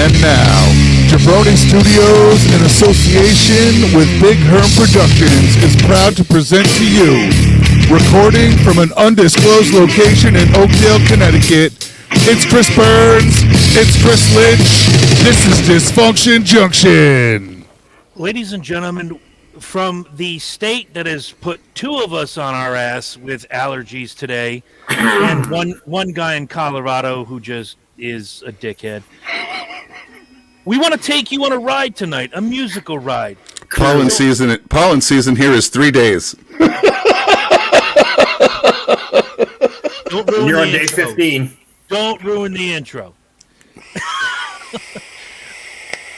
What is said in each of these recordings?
And now, Jabroni Studios, in association with Big Herm Productions, is proud to present to you, recording from an undisclosed location in Oakdale, Connecticut, it's Chris Burns, it's Chris Lynch, this is Dysfunction Junction. Ladies and gentlemen, from the state that has put two of us on our ass with allergies today, and one guy in Colorado who just is a dickhead, we want to take you on a ride tonight, a musical ride. Pollen season here is 3 days. You're on day 15. Don't ruin the intro.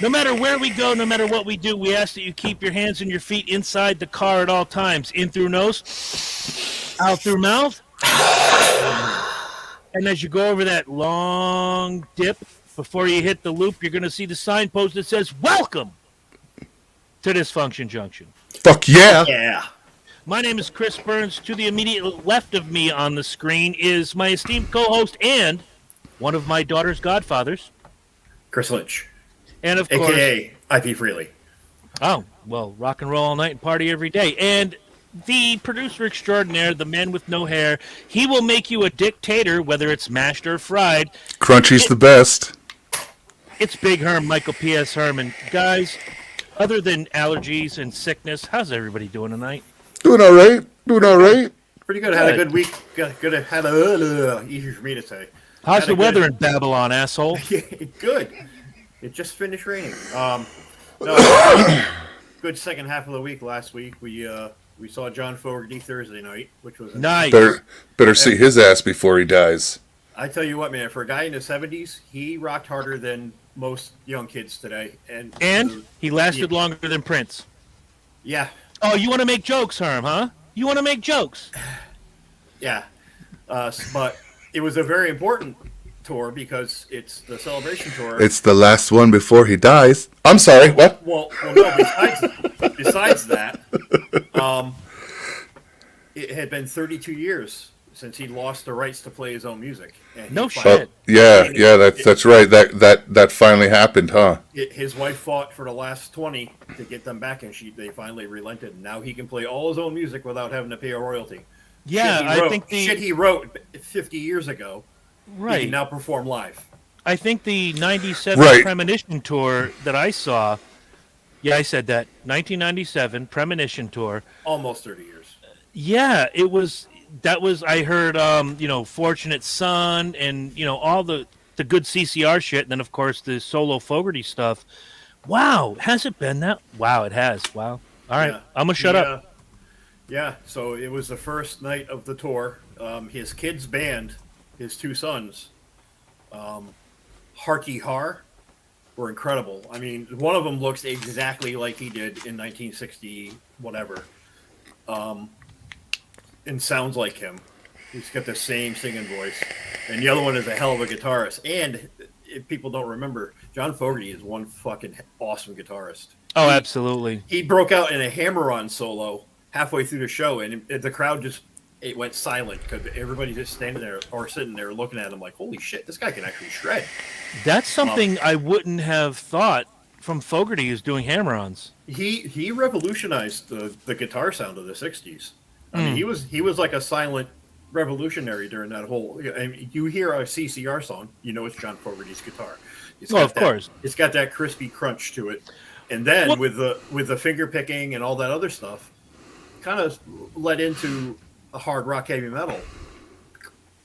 No matter where we go, no matter what we do, we ask that you keep your hands and your feet inside the car at all times. In through nose, out through mouth. And as you go over that long dip, before you hit the loop, you're going to see the signpost that says, "Welcome to Dysfunction Junction." Fuck yeah. Yeah. My name is Chris Burns. To the immediate left of me on the screen is my esteemed co-host and one of my daughter's godfathers, Chris Lynch. and of course, AKA IP Freely. oh, well, rock and roll all night and party every day. And the producer extraordinaire, the man with no hair, he will make you a dictator, whether it's mashed or fried. Crunchy's the best. It's Big Herm, Michael P.S. Herman. Guys, other than allergies and sickness, how's everybody doing tonight? Doing all right. Pretty good. Had a good week. Easier for me to say. How's the weather in Babylon, asshole? Good. It just finished raining. No, good second half of the week last week. We saw John Fogerty Thursday night, which was Nice. Better see his ass before he dies. I tell you what, man, for a guy in the 70s, he rocked harder than most young kids today. And he lasted longer than Prince. Yeah. Oh, you want to make jokes, Herm, huh? You want to make jokes? Yeah. But it was a very important tour because it's the Celebration tour. It's the last one before he dies. I'm sorry, what? Well, no, besides that, it had been 32 years since he lost the rights to play his own music. And No shit. Yeah, that's right. That finally happened, huh? His wife fought for the last 20 to get them back, and they finally relented. And now he can play all his own music without having to pay a royalty. Yeah, I think shit he wrote 50 years ago. Right. He can now perform live. I think the 97 Right. Premonition tour that I saw, yeah, I said that, 1997 Premonition tour. Almost 30 years. Yeah, I heard, Fortunate Son and, all the good CCR shit. And then, of course, the solo Fogerty stuff. Wow. Has it been that? Wow, it has. Wow. All right. Yeah. I'm going to shut up. Yeah, so it was the first night of the tour. His kids' band, his two sons, Harky Har, were incredible. I mean, one of them looks exactly like he did in 1960, whatever, and sounds like him. He's got the same singing voice. And the other one is a hell of a guitarist. And if people don't remember, John Fogerty is one fucking awesome guitarist. Oh, absolutely. He broke out in a hammer-on solo halfway through the show, and the crowd it went silent because everybody just standing there or sitting there looking at him like, holy shit, this guy can actually shred. That's something I wouldn't have thought from Fogerty, who's doing hammer-ons. He revolutionized the guitar sound of the 60s. I mean, he was like a silent revolutionary during that whole. I mean, you hear a CCR song, it's John Fogerty's guitar. Of course. It's got that crispy crunch to it, and then with the finger picking and all that other stuff, kind of led into a hard rock heavy metal.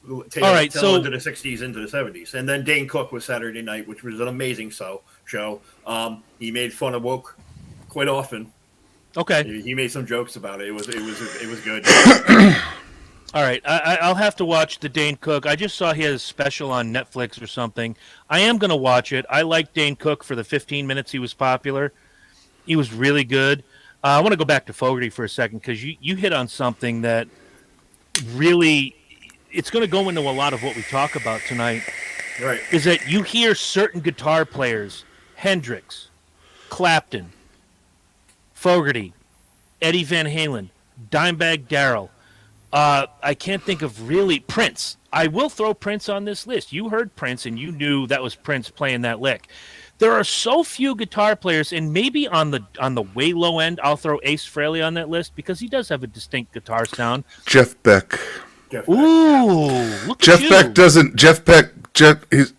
All right, so into the 60s, into the 70s, and then Dane Cook was Saturday night, which was an amazing show. He made fun of woke quite often. Okay. He made some jokes about it. It was good. All right, I'll have to watch the Dane Cook. I just saw he has a special on Netflix or something. I am going to watch it. I like Dane Cook for the 15 minutes he was popular. He was really good. I want to go back to Fogerty for a second because you hit on something that really, it's going to go into a lot of what we talk about tonight. Right. Is that you hear certain guitar players, Hendrix, Clapton, Fogerty, Eddie Van Halen, Dimebag Darrell. I can't think of really Prince. I will throw Prince on this list. You heard Prince and you knew that was Prince playing that lick. There are so few guitar players, and maybe on the way low end, I'll throw Ace Frehley on that list because he does have a distinct guitar sound. Jeff Beck. Jeff Beck. Ooh, look Jeff at you. Beck doesn't. Jeff Beck.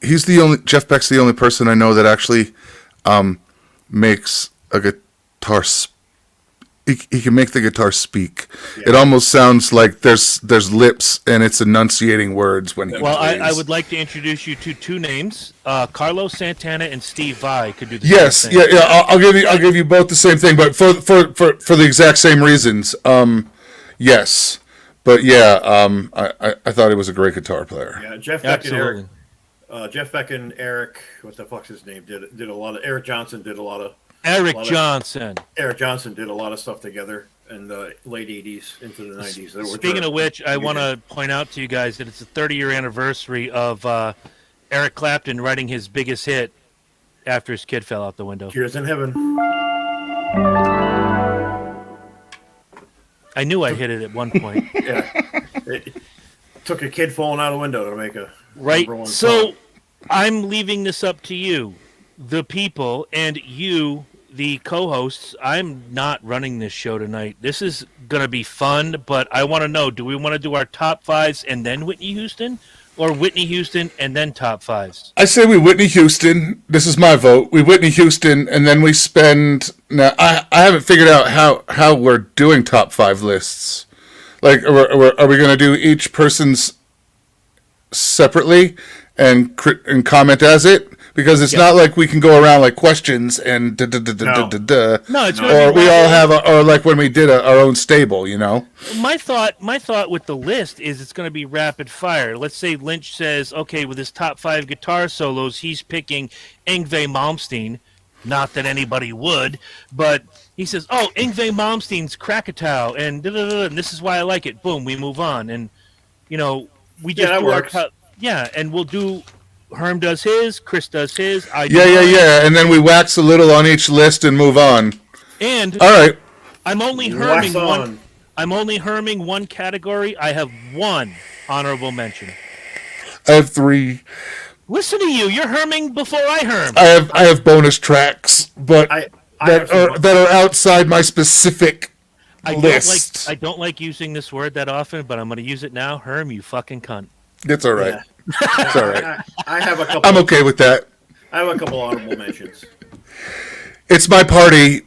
He's the only. Jeff Beck's the only person I know that actually makes a guitar. He can make the guitar speak. Yeah. It almost sounds like there's lips and it's enunciating words when he. Well, plays. I would like to introduce you to two names: Carlos Santana and Steve Vai could do the Yes, same thing. yeah. I'll give you both the same thing, but for the exact same reasons. Yes, but yeah. I thought he was a great guitar player. Yeah, Jeff Beck and Absolutely. Eric. Jeff Beck and Eric, what the fuck's his name? Did a lot of. Eric Johnson did a lot of. Eric Johnson. Eric Johnson did a lot of stuff together in the late '80s into the '90s. Speaking of which, I want to point out to you guys that it's the 30-year anniversary of Eric Clapton writing his biggest hit after his kid fell out the window. Tears in Heaven. I knew I hit it at one point. Yeah, it took a kid falling out a window to make a Right? number one So song. I'm leaving this up to you, the people, and you, the co-hosts. I'm not running this show tonight. This is going to be fun, but I want to know, do we want to do our top fives and then Whitney Houston, or Whitney Houston and then top fives? I say we Whitney Houston. This is my vote. We Whitney Houston, and then we spend. Now I haven't figured out how we're doing top 5 lists. Like, are we going to do each person's separately and comment as it? Because it's not like we can go around like questions and No, it's or we all have or like when we did our own stable, you know. My thought with the list is it's going to be rapid fire. Let's say Lynch says, okay, with his top 5 guitar solos, he's picking Yngwie Malmsteen. Not that anybody would, but he says, oh, Yngwie Malmsteen's Krakatoa, and da-da-da-da, and this is why I like it. Boom, we move on. And, you know, we just that do works. our top. Yeah, and we'll do, Herm does his, Chris does his. I do Yeah, mine. and then we wax a little on each list and move on. And All right. I'm only Wax herming one. on. I'm only herming one category. I have one honorable mention. I have 3. Listen to you. You're herming before I herm. I have bonus tracks, but I have some- that are outside my specific I list. don't like using this word that often, but I'm going to use it now. Herm, you fucking cunt. It's all right. Yeah. It's all right. I have a couple. I'm okay with that. I have a couple honorable mentions. It's my party,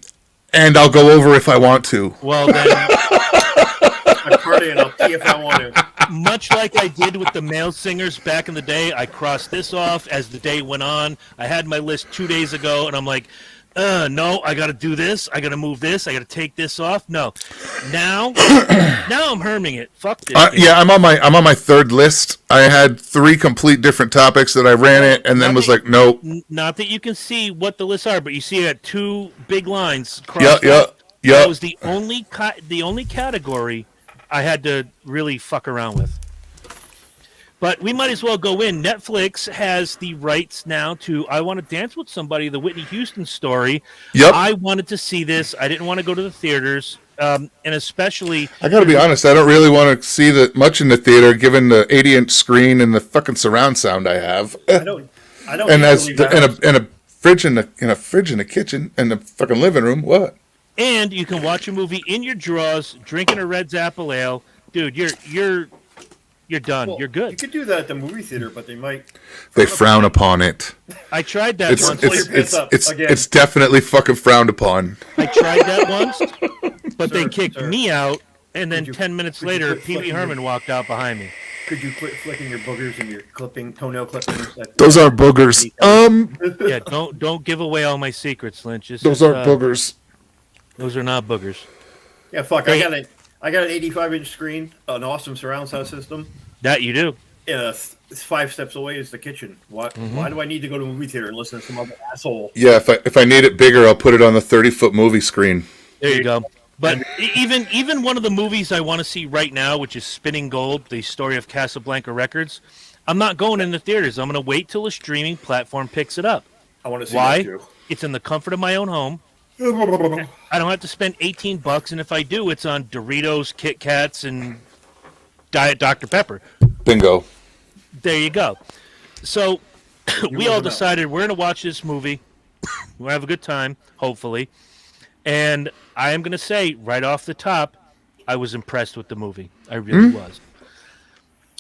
and I'll go over if I want to. Well, then, I party and I'll see if I want to. much like I did with the male singers back in the day, I crossed this off as the day went on. I had my list 2 days ago, and I'm like, no, I got to do this. I got to move this. I got to take this off. No, now I'm herming it. Fuck this. Yeah, I'm on my 3rd list. I had 3 complete different topics that I ran it, and then was like, nope. Not that you can see what the lists are, but you see I got 2 big lines Yeah, crossed yeah, out. yeah. That was the only category I had to really fuck around with. But we might as well go in. Netflix has the rights now to I Want to Dance with Somebody, the Whitney Houston story. Yep. I wanted to see this. I didn't want to go to the theaters, and especially I gotta be honest. I don't really want to see that much in the theater, given the 80-inch screen and the fucking surround sound I have. I don't. And as usually have- and a fridge in the kitchen and the fucking living room. What? and you can watch a movie in your drawers, drinking a Red Apple Ale. Dude, you're done. well, You're You good. could do that at the movie theater, but they might. They frown upon it. I tried that It's once. pull your pants up again. it's definitely fucking frowned upon. I tried that once, but they Sir, kicked sir. me out, and then Could you- 10 minutes could you later, quit Pee Wee flicking Herman your- walked out behind me. Could you quit flicking your boogers and your toenail clippings? Those are boogers. Yeah, don't give away all my secrets, Lynch. Those are boogers. Those are not boogers. Yeah, fuck. Hey. I got an 85-inch screen, an awesome surround sound system. That you do. It's 5 steps away is the kitchen. Why do I need to go to a movie theater and listen to some other asshole? Yeah, if I need it bigger, I'll put it on the 30-foot movie screen. There you go. But even one of the movies I want to see right now, which is Spinning Gold, the story of Casablanca Records, I'm not going in the theaters. I'm going to wait till a streaming platform picks it up. I want to see Why? that too. It's in the comfort of my own home. I don't have to spend $18, and if I do, it's on Doritos, Kit Kats, and Diet Dr. Pepper. Bingo. There you go. So we all never know. decided we're going to watch this movie. We'll have a good time, hopefully. And I am going to say right off the top, I was impressed with the movie. I really was.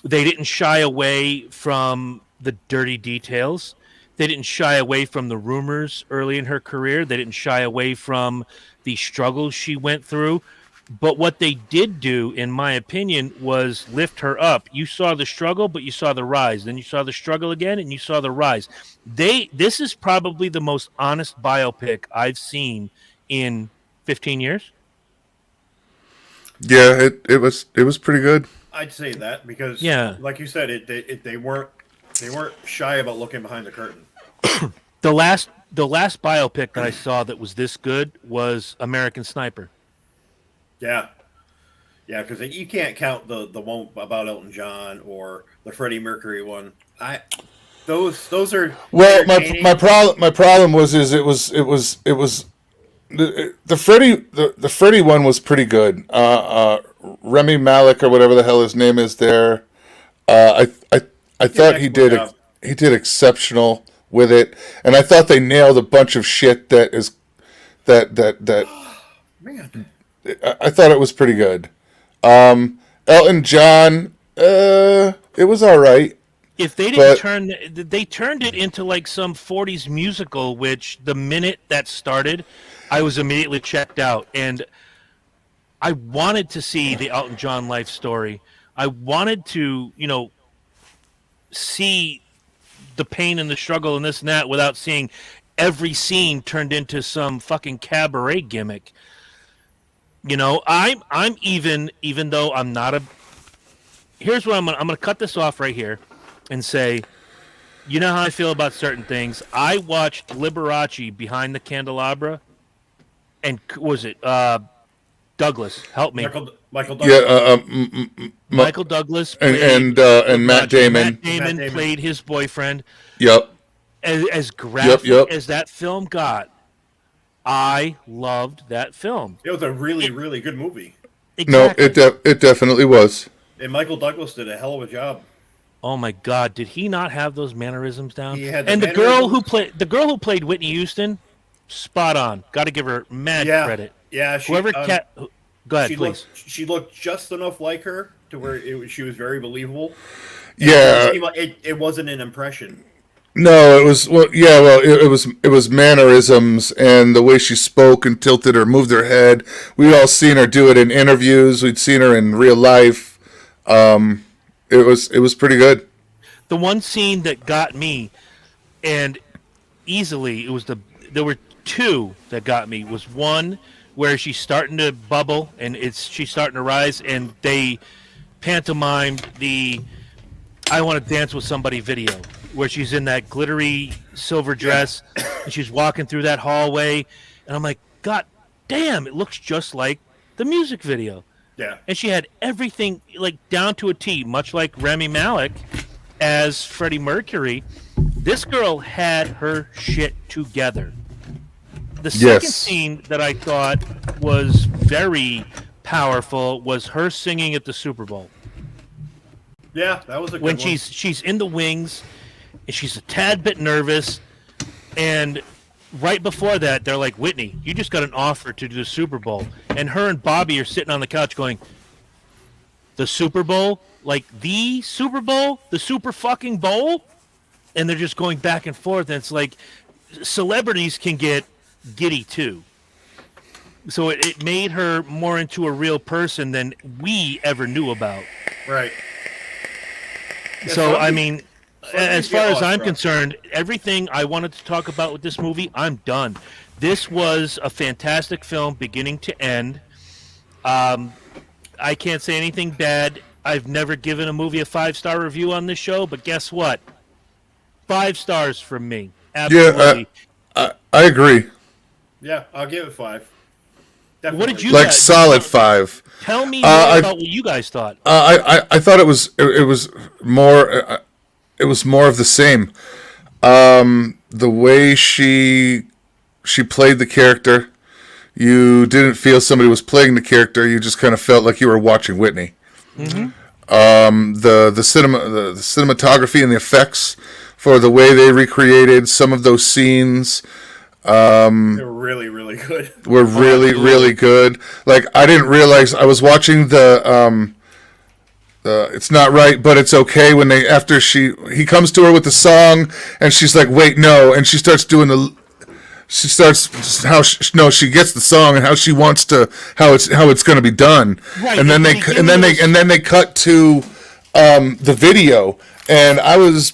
They didn't shy away from the dirty details. They didn't shy away from the rumors early in her career. They didn't shy away from the struggles she went through. But what they did do, in my opinion, was lift her up. You saw the struggle, but you saw the rise. Then you saw the struggle again, and you saw the rise. This is probably the most honest biopic I've seen in 15 years. Yeah, it was pretty good. I'd say that because, Yeah. like you said, they weren't shy about looking behind the curtain. The last biopic that I saw that was this good was American Sniper. Yeah, because you can't count the one about Elton John or the Freddie Mercury one. Those are Well, entertaining. my problem was it was the Freddie one was pretty good. Remy Malek or whatever the hell his name is there. I thought he did excellent job. he did exceptional with it, and I thought they nailed a bunch of shit that Man, I thought it was pretty good. Elton John, it was all right. If they But- they turned it into like some 40s musical, which the minute that started, I was immediately checked out. And I wanted to see the Elton John life story. I wanted to, see the pain and the struggle and this and that without seeing every scene turned into some fucking cabaret gimmick. I'm even though I'm not a. Here's what I'm gonna cut this off right here, and say, you know how I feel about certain things. I watched Liberace Behind the Candelabra, and was it Douglas? Help me. Michael Douglas. Michael Douglas And Matt Damon. Matt Damon Matt Damon. played his boyfriend. Yep. As graphic Yep. as that film got, I loved that film. It was a really, really good movie, No, Exactly. it definitely was. and Michael Douglas did a hell of a job. Oh my God! Did he not have those mannerisms down? He had the and the girl mannerisms. who played Whitney Houston, spot on. Got to give her mad Yeah, credit. yeah. Whoever go ahead, she please. she looked just enough like her to where she was very believable. Yeah. It wasn't an impression. No, it was it was mannerisms and the way she spoke and tilted or moved her head. We'd all seen her do it in interviews. We'd seen her in real life. It was pretty good. The one scene that got me, and easily it was there were two that got me. Was one where she's starting to bubble and she's starting to rise, and they pantomimed the "I Want to Dance with Somebody" video, where she's in that glittery silver dress and she's walking through that hallway, and I'm like, God damn, it looks just like the music video. Yeah, And she had everything like down to a T, much like Rami Malek as Freddie Mercury. This girl had her shit together. The second Yes. scene that I thought was very powerful was her singing at the Super Bowl. yeah, that was a good When one. she's in the wings and she's a tad bit nervous, and right before that they're like, Whitney, you just got an offer to do the Super Bowl, and her and Bobby are sitting on the couch going, the Super Bowl, like the Super Bowl, the Super fucking Bowl, and they're just going back and forth, and it's like celebrities can get giddy too. So it made her more into a real person than we ever knew about. Right. Yeah, So, some I people- mean, some as people far get as I'm awestruck. concerned, everything I wanted to talk about with this movie, I'm done. This was a fantastic film, beginning to end. I can't say anything bad. I've never given a movie a 5-star review on this show, but guess what? 5 stars from me. Absolutely. I agree. Yeah, I'll give it 5. What did you Like guys- solid 5. Tell me more I- about what you guys thought. I thought it was more it was more of the same. The way she played the character, you didn't feel somebody was playing the character. You just kind of felt like you were watching Whitney. The cinematography and the effects for the way they recreated some of those scenes. They're really, really good. were really, really good. Like, I didn't realize, I was watching the It's Not Right, But It's Okay, when he comes to her with the song, and she's like, wait, no, and she starts doing she gets the song and how she wants to, how it's going to be done. Right, And then they cut to the video, and I was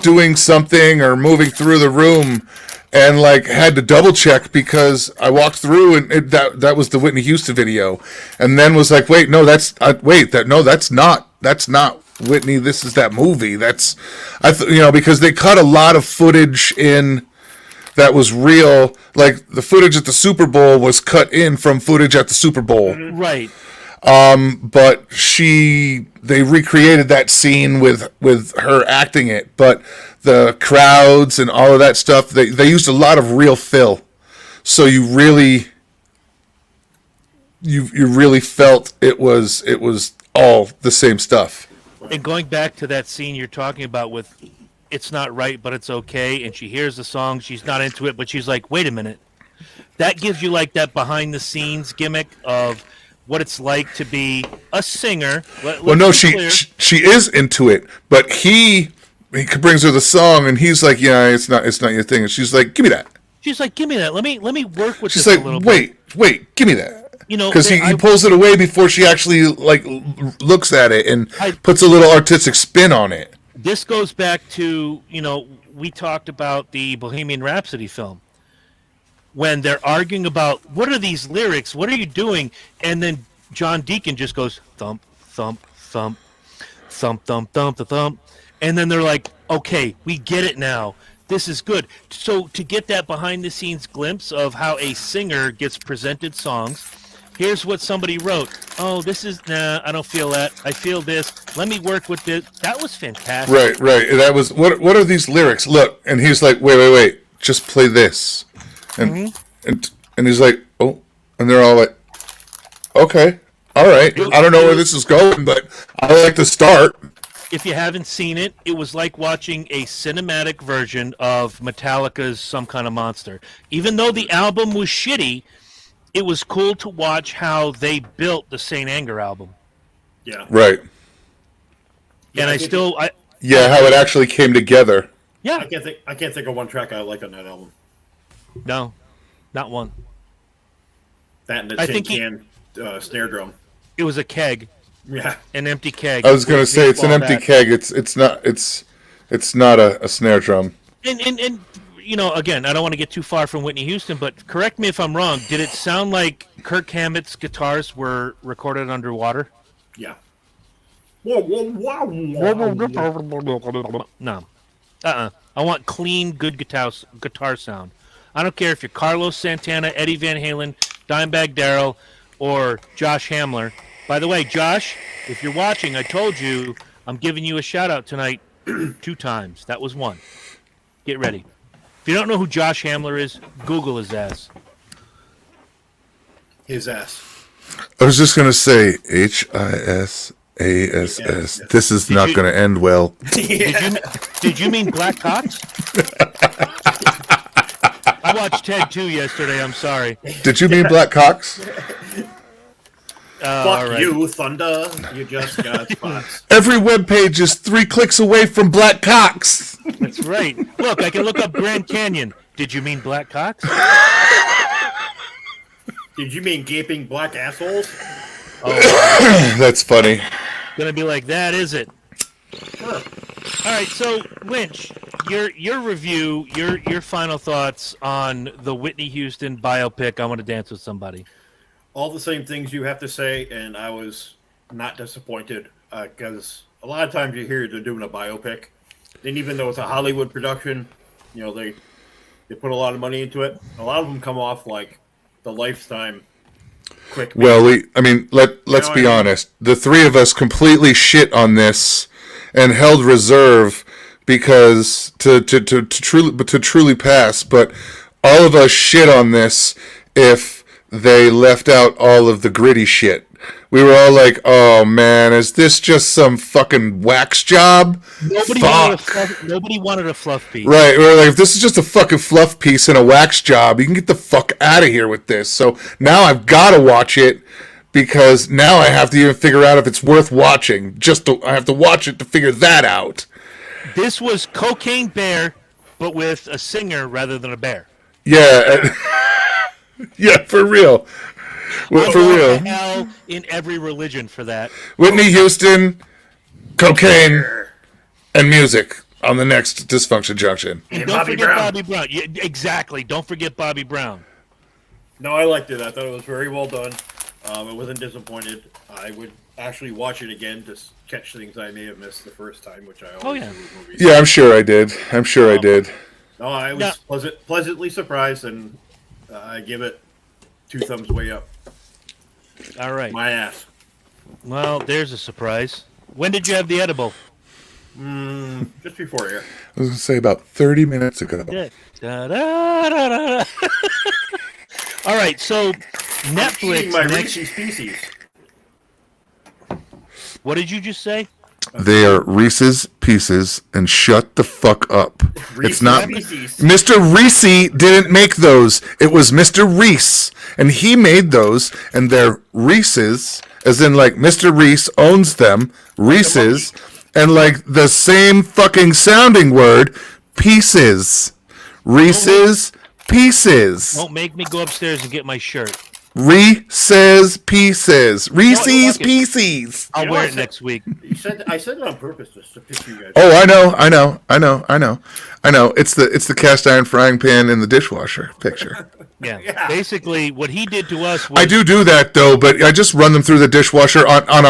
doing something or moving through the room, and like had to double check because I walked through and that was the Whitney Houston video, and then was like, wait, no, that's not Whitney. This is that movie. Because they cut a lot of footage in that was real. Like the footage at the Super Bowl was cut in from footage at the Super Bowl. Right. But they recreated that scene with her acting it, but the crowds and all of that stuff, they used a lot of real fill. So you really felt it was all the same stuff. And going back to that scene you're talking about with It's Not Right, But It's Okay, and she hears the song, she's not into it, but she's like, wait a minute. That gives you like that behind the scenes gimmick of what it's like to be a singer. She is into it, but he brings her the song, and he's like, yeah, it's not your thing, and she's like, give me that. She's like, give me that. Let me work with She's this like, a little bit. wait, give me that. Because he I- pulls it away before she actually like looks at it and puts a little artistic spin on it. This goes back to, we talked about the Bohemian Rhapsody film. When they're arguing about, what are these lyrics? What are you doing? And then John Deacon just goes, thump, thump, thump, thump, thump, thump, thump. And then they're like, okay, we get it now. This is good. So to get that behind-the-scenes glimpse of how a singer gets presented songs, here's what somebody wrote. Oh, I don't feel that. I feel this. Let me work with this. That was fantastic. Right. That was, what are these lyrics? Look, and he's like, wait, just play this. And he's like, oh, and they're all like, okay, all right. I don't know where this is going, but I like to start. If you haven't seen it, it was like watching a cinematic version of Metallica's Some Kind of Monster. Even though the album was shitty, it was cool to watch how they built the Saint Anger album. Yeah. Right. And how it actually came together. Yeah. I can't think of one track I like on that album. No, not one. That and the I tin think can snare drum. It was a keg, Yeah. an empty keg. I was gonna with say it's an baseball empty bat. keg. It's not a snare drum. And again, I don't want to get too far from Whitney Houston, but correct me if I'm wrong. Did it sound like Kirk Hammett's guitars were recorded underwater? Yeah. Whoa, wow. No. I want clean, good guitar sound. I don't care if you're Carlos Santana, Eddie Van Halen, Dimebag Darrell, or Josh Hamler. By the way, Josh, if you're watching, I told you I'm giving you a shout out tonight 2 times. That was 1. Get ready. If you don't know who Josh Hamler is, Google his ass. His ass. I was just gonna say HISASS. This is not you- gonna end well. Did you mean Black Cox? I watched Ted 2 yesterday. I'm sorry. Did you mean Black Cox? Fuck all right. you, Thunder. You just got spots. Every webpage is 3 clicks away from Black Cox. That's right. Look, I can look up Grand Canyon. Did you mean Black Cox? Did you mean gaping black assholes? That's funny. Gonna be like that, is it? Sure. All right, so Lynch, your review, your final thoughts on the Whitney Houston biopic. I Want to Dance with Somebody. All the same things you have to say, and I was not disappointed because a lot of times you hear they're doing a biopic, and even though it's a Hollywood production, they put a lot of money into it. A lot of them come off like the Lifetime quick. Well, let's be honest. The 3 of us completely shit on this and held reserve because to truly pass. But all of us shit on this if they left out all of the gritty shit we were all like, "Oh man, is this just some fucking wax job?" Nobody wanted a fluff piece. Right, we were like, if this is just a fucking fluff piece and a wax job, you can get the fuck out of here with this. So now I've got to watch it because now I have to even figure out if it's worth watching. I have to watch it to figure that out. This was Cocaine Bear, but with a singer rather than a bear. Yeah, yeah, for real. Well, for real. Hell in every religion for that. Whitney Houston, cocaine, and music on the next Dysfunction Junction. And don't forget Bobby Brown. Yeah, exactly. Don't forget Bobby Brown. No, I liked it. I thought it was very well done. I wasn't disappointed. I would actually watch it again to catch things I may have missed the first time, which I always do with movies. Yeah, I'm sure I did. I did. No, I was pleasantly surprised, and I give it 2 thumbs way up. All right. My ass. Well, there's a surprise. When did you have the edible? Just before here. I was going to say about 30 minutes ago. Yeah. Da-da-da-da-da. All right, so Netflix. Eating my Reese's Pieces. What did you just say? They are Reese's Pieces, and shut the fuck up. It's not. Pieces. Mr. Reese didn't make those. It was Mr. Reese, and he made those, and they're Reese's, as in like Mr. Reese owns them, Reese's, and like the same fucking sounding word, pieces. Reese's Pieces. Don't make me go upstairs and get my shirt. Reese's Pieces. Reese's like it. Pieces. I'll You know, wear I it said- next week. I said it on purpose just to piss you guys. Oh, I know. It's the cast iron frying pan in the dishwasher picture. Yeah. Basically, what he did to us was I do that though, but I just run them through the dishwasher on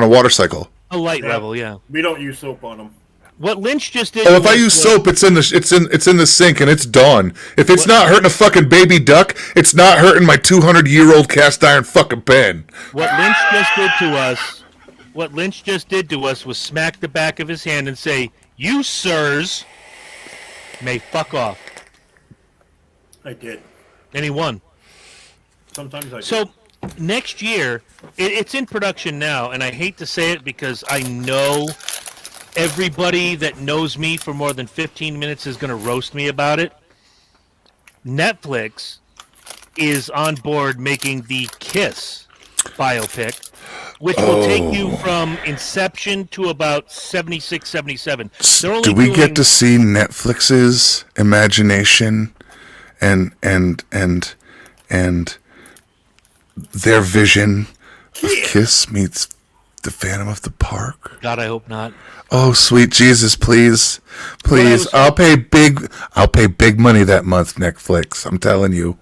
a water cycle. a light level. Yeah. We don't use soap on them. What Lynch just did. Oh, if I was- use soap, it's in the sink and it's done. If it's not hurting a fucking baby duck, it's not hurting my 200-year-old cast iron fucking pan. What Lynch just did to us. What Lynch just did to us was smack the back of his hand and say, "You sirs may fuck off," I did. and he won. Sometimes I do. So next year, it's in production now, and I hate to say it because I know everybody that knows me for more than 15 minutes is going to roast me about it. Netflix is on board making the Kiss biopic, which will take you from inception to about 76, 77. They're only Do we doing- get to see Netflix's imagination and their vision of Kiss meets the Phantom of the Park? God, I hope not. Oh, sweet Jesus, please. I'll pay big money that month, Netflix. I'm telling you.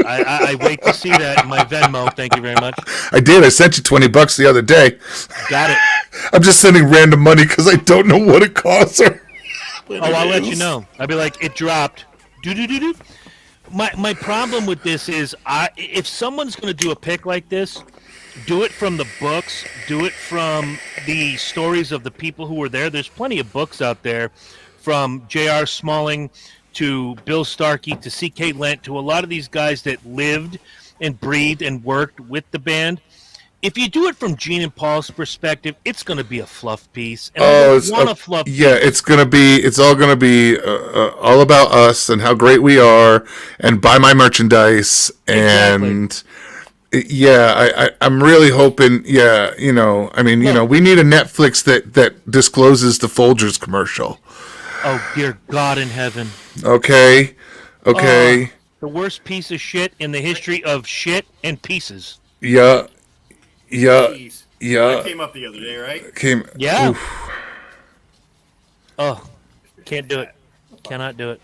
I wait to see that in my Venmo. Thank you very much. I did. I sent you $20 the other day. Got it. I'm just sending random money because I don't know what it costs. Oh, I'll let you know. I'll be like, it dropped. Do. My problem with this is, if someone's going to do a pick like this, do it from the books. Do it from the stories of the people who were there. There's plenty of books out there, from J.R. Smalling to Bill Starkey to C.K. Lent to a lot of these guys that lived and breathed and worked with the band. If you do it from Gene and Paul's perspective, it's going to be a fluff piece. And I don't want a fluff piece. Yeah, it's all gonna be all about us and how great we are, and buy my merchandise. And yeah, I'm really hoping. Yeah, we need a Netflix that discloses the Folgers commercial. Oh, dear God in heaven. Okay. The worst piece of shit in the history of shit and pieces. Yeah. Jeez. Yeah. That came up the other day, right? Yeah. Oof. Oh, can't do it. Cannot do it.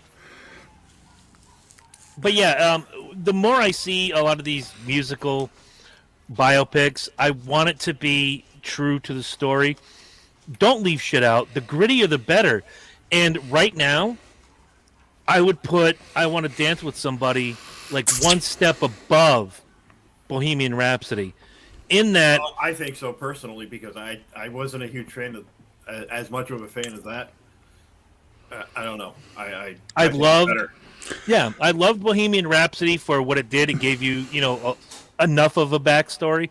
But yeah, the more I see a lot of these musical biopics, I want it to be true to the story. Don't leave shit out. The grittier, the better. And right now, I would put I Want to Dance with Somebody like one step above Bohemian Rhapsody. In that, Well, I think so personally, because I wasn't a huge fan of as much of a fan of that. I don't know. I think it's better. Yeah, I loved Bohemian Rhapsody for what it did. It gave you, enough of a backstory.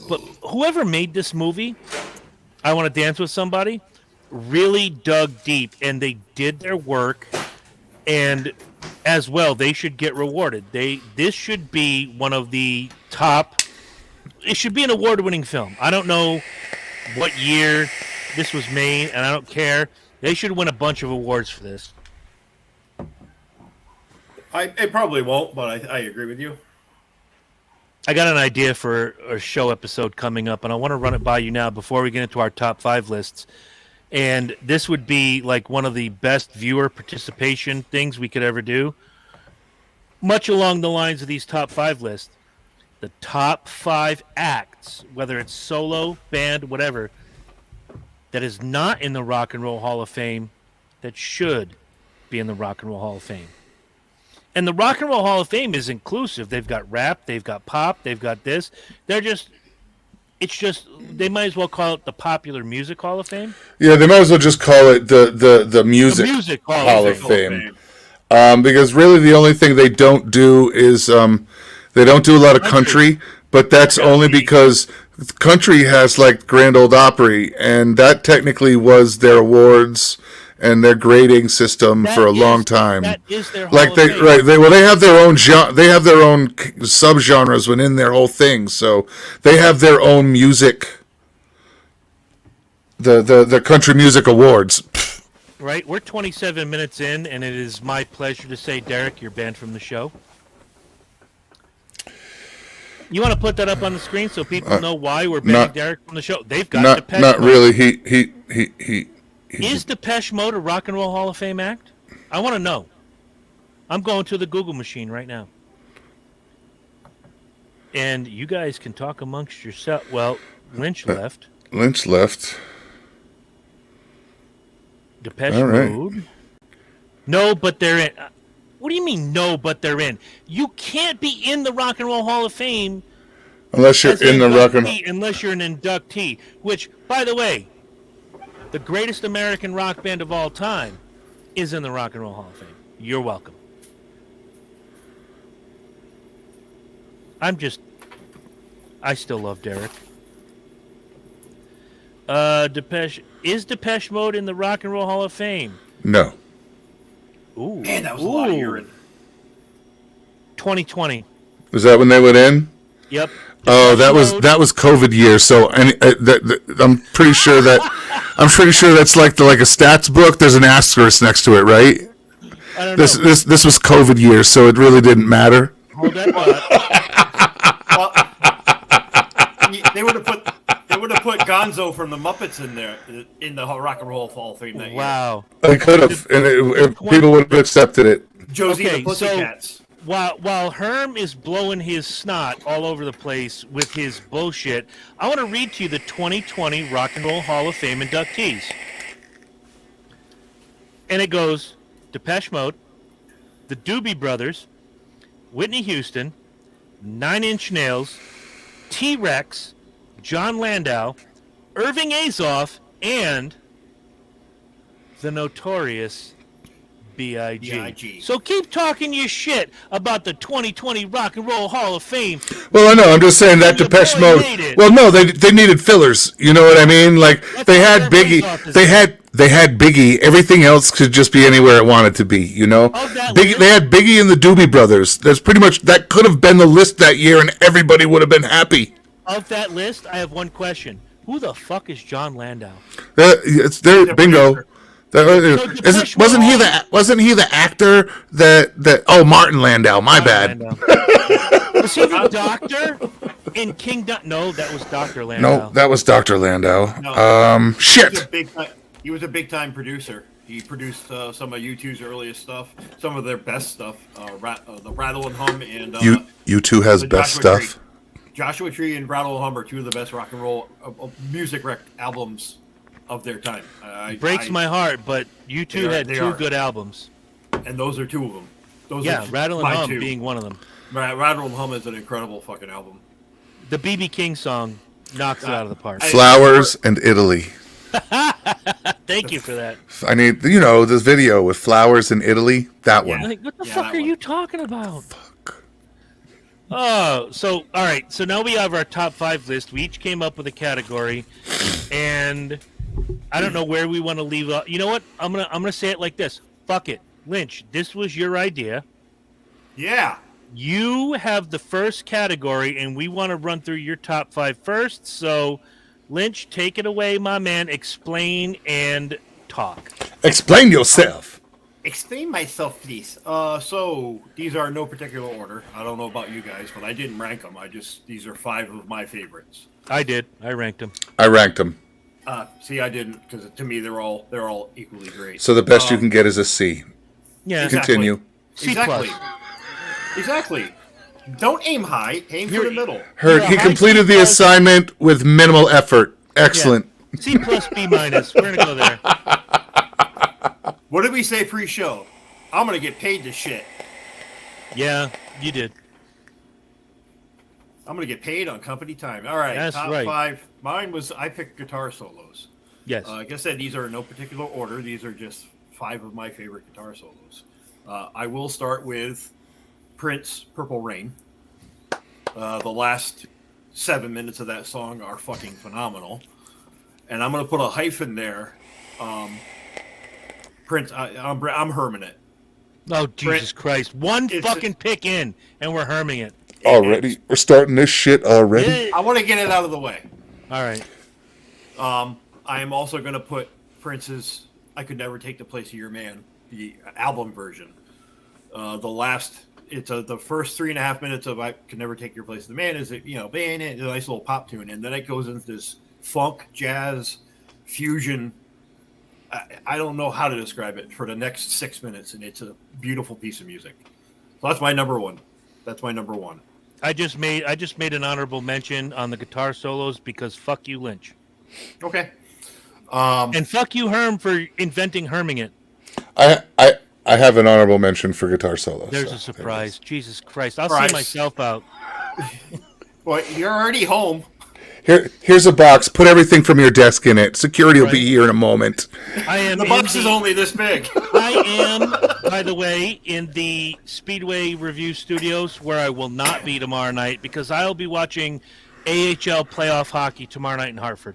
But whoever made this movie, I Want to Dance with Somebody, really dug deep, and they did their work. And as well, they should get rewarded. This should be one of the top. It should be an award-winning film. I don't know what year this was made, and I don't care. They should win a bunch of awards for this. It probably won't, but I agree with you. I got an idea for a show episode coming up, and I want to run it by you now before we get into our top 5 lists. And this would be like one of the best viewer participation things we could ever do. Much along the lines of these top 5 lists. The top 5 acts, whether it's solo, band, whatever, that is not in the Rock and Roll Hall of Fame that should be in the Rock and Roll Hall of Fame. And the Rock and Roll Hall of Fame is inclusive. They've got rap, they've got pop, they've got this. They might as well call it the Popular Music Hall of Fame. Yeah, they might as well just call it the Music Hall of Fame. Because really the only thing they don't do is they don't do a lot of country, but that's only because country has like Grand Ole Opry, and that technically was their awards and their grading system for a long time. That is their Hall Like of they Fame. right, they have their own they have their own subgenres within their whole thing. So they have their own music. The Country Music Awards. Right, we're 27 minutes in, and it is my pleasure to say, Derek, you're banned from the show. You want to put that up on the screen so people know why we're banning Derek from the show? They've got Depeche Not Mode. really. Is Depeche Mode a Rock and Roll Hall of Fame act? I want to know. I'm going to the Google machine right now. And you guys can talk amongst yourself. Well, Lynch left. Lynch left. Depeche All right. Mode. No, but they're in. What do you mean, no, but they're in? You can't be in the Rock and Roll Hall of Fame Unless you're as an in the rock and inductee, unless you're an inductee. Which, by the way, the greatest American rock band of all time is in the Rock and Roll Hall of Fame. You're welcome. I still love Derek. Is Depeche Mode in the Rock and Roll Hall of Fame? No. Ooh, Man, that was a lot of urine. 2020. Was that when they went in? Yep. Oh, Depeche Mode. that was COVID year. So I'm pretty sure that's like a stats book. There's an asterisk next to it, right? I don't know. This was COVID year, so it really didn't matter. Hold that thought. Well, they would have put Gonzo from the Muppets in there in the Rock and Roll Hall of Fame that year. Wow. They could have, and people would have accepted it. Josie Okay, the Pussycats. While Herm is blowing his snot all over the place with his bullshit, I want to read to you the 2020 Rock and Roll Hall of Fame inductees. And it goes Depeche Mode, the Doobie Brothers, Whitney Houston, Nine Inch Nails, T-Rex, John Landau, Irving Azoff, and the Notorious B.I.G. B.I.G.. So keep talking your shit about the 2020 Rock and Roll Hall of Fame. Well, I know. I'm just saying that Your Depeche boy Mode. made it. Well, no, they needed fillers. You know what I mean? Like That's they what had their Biggie. face-off is. They had Biggie. Everything else could just be anywhere it wanted to be. You know, Of that Biggie. list? They had Biggie and the Doobie Brothers. That's pretty much that could have been the list that year, and everybody would have been happy. Of that list, I have one question. Who the fuck is John Landau? It's there. The Bingo. producer. Depeche Wasn't he Mode- wasn't he the actor that? Oh, Martin Landau. My bad. Landau. Was he the doctor in King? No, that was Dr. Landau. No, that was Dr. Landau. No. Shit. He was a big time producer. He produced some of U2's earliest stuff, some of their best stuff, the Rattle and Hum and You two has the best Joshua stuff. Tree. Joshua Tree and Rattle and Hum are two of the best rock and roll music albums of their time. Breaks my heart, but you two had they two are. good albums. And those are two of them. Those Yeah, are Rattle and my Hum two. being one of them. Rattle and Hum is an incredible fucking album. The B.B. King song knocks it out of the park. Flowers and Italy. Thank you for that. I need, this video with Flowers in Italy. That one. Like, what the Yeah, fuck that are one. you talking about? Oh, so all right. So now we have our top 5 list. We each came up with a category, and I don't know where we want to leave. You know what? I'm gonna say it like this. Fuck it, Lynch. This was your idea. Yeah. You have the first category, and we want to run through your top 5 first. So, Lynch, take it away, my man. Explain and talk. Explain yourself. Explain myself, please. So these are in no particular order. I don't know about you guys, but I didn't rank them. These are 5 of my favorites. I did. I ranked him. I ranked them. See, I didn't, because to me they're all equally great. So the best you can get is a C. Yeah. Exactly. Continue. C+. Exactly. Exactly. Don't aim high. Aim for the middle. Heard Yeah, he high completed the C+. assignment with minimal effort. Excellent. C plus B minus. We're gonna go there. What did we say pre-show? I'm gonna get paid to shit. Yeah, you did. I'm gonna get paid on company time. All right, That's top right. 5. Mine was I picked guitar solos. Yes. Like I said, these are in no particular order. These are just 5 of my favorite guitar solos. I will start with Prince, "Purple Rain." The last 7 minutes of that song are fucking phenomenal, and I'm gonna put a hyphen there. Prince, I'm herming it. Oh Jesus Christ! One It's- fucking pick in, and we're herming it. Already? We're starting this shit already? I want to get it out of the way. All right. I am also going to put Prince's "I Could Never Take the Place of Your Man," the album version. The first 3.5 minutes of "I Could Never Take Your Place of the Man" is a nice little pop tune, and then it goes into this funk, jazz, fusion. I don't know how to describe it for the next 6 minutes, and it's a beautiful piece of music. So that's my number one. I just made an honorable mention on the guitar solos because fuck you, Lynch, Okay. and fuck you, Herm, for inventing herming it. I have an honorable mention for guitar solos. There's so a surprise. Jesus Christ! I'll Surprise. see myself out. Well, you're already home. Here's a box. Put everything from your desk in it. Security will be here in a moment. I am. The box is only this big. I am, by the way, in the Speedway Review Studios, where I will not be tomorrow night because I'll be watching AHL playoff hockey tomorrow night in Hartford.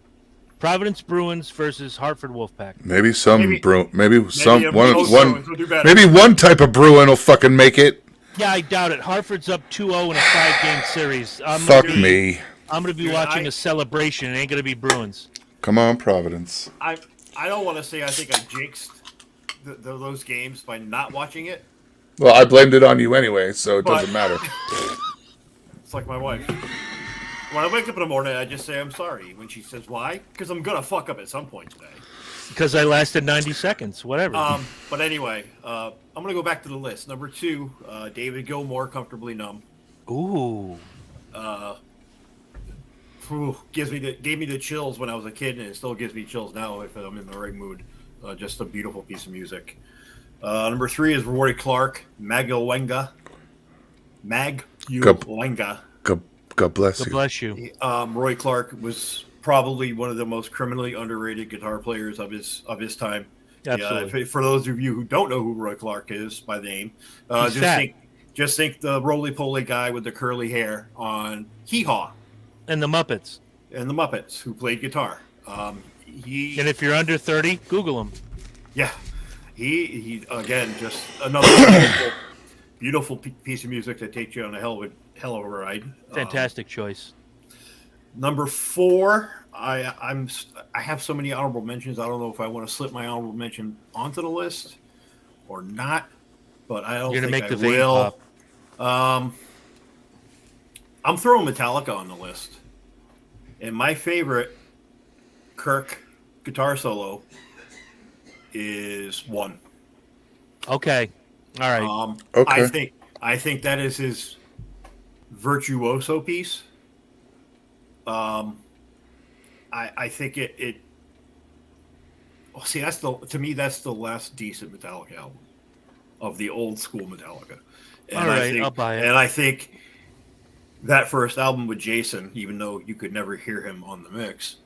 Providence Bruins versus Hartford Wolfpack. Maybe some Maybe- one Bruins will do better. maybe one type of Bruin will fucking make it. Yeah, I doubt it. Hartford's up 2-0 in a 5-game series. Fuck me. I'm going to be Dude, watching I- a celebration. It ain't going to be Bruins. Come on, Providence. I don't want to say I think I jinxed those games by not watching it. Well, I blamed it on you anyway, so it But- doesn't matter. It's like my wife. When I wake up in the morning, I just say I'm sorry. When she says why, because I'm gonna fuck up at some point today. Because I lasted 90 seconds. Whatever. But anyway, I'm gonna go back to the list. Number 2, David Gilmour, "Comfortably Numb." Ooh. Gave me the chills when I was a kid, and it still gives me chills now if I'm in the right mood. Just a beautiful piece of music. Number 3 is Roy Clark, "Magulwenga." Magulwenga. God bless God you. bless you. Roy Clark was probably one of the most criminally underrated guitar players of his time. Absolutely. For those of you who don't know who Roy Clark is by name, He's fat. just think the roly-poly guy with the curly hair on Hee Haw And the Muppets. and the Muppets who played guitar. And if you're under 30, Google him. He again just another beautiful piece of music that takes you on a hell of a ride. Fantastic choice. Number 4, I have so many honorable mentions. I don't know if I want to slip my honorable mention onto the list or not, but I don't You're gonna think make I the vein will. pop. I'm throwing Metallica on the list, and my favorite Kirk guitar solo is 1. Okay. All right. Okay. I think that is his virtuoso piece. I think it. Well, see, to me that's the last decent Metallica album of the old school Metallica. And All right, I'll buy it. And I think that first album with Jason, even though you could never hear him on the mix,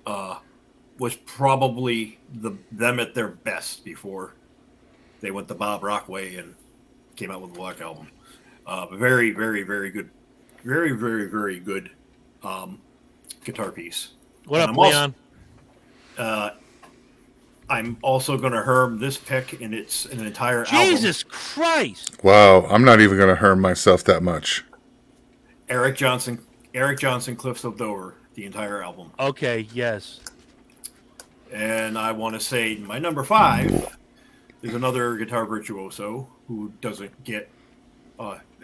was probably them at their best before they went the Bob Rock way and came out with the Black Album. Very, very, very good, very, very, very good guitar piece. What And up, Leon? I'm also going to herm this pick in an entire album. Jesus Christ! Wow, I'm not even going to harm myself that much. Eric Johnson, Cliffs of Dover, the entire album. Okay, yes. And I want to say my number 5 is another guitar virtuoso who doesn't get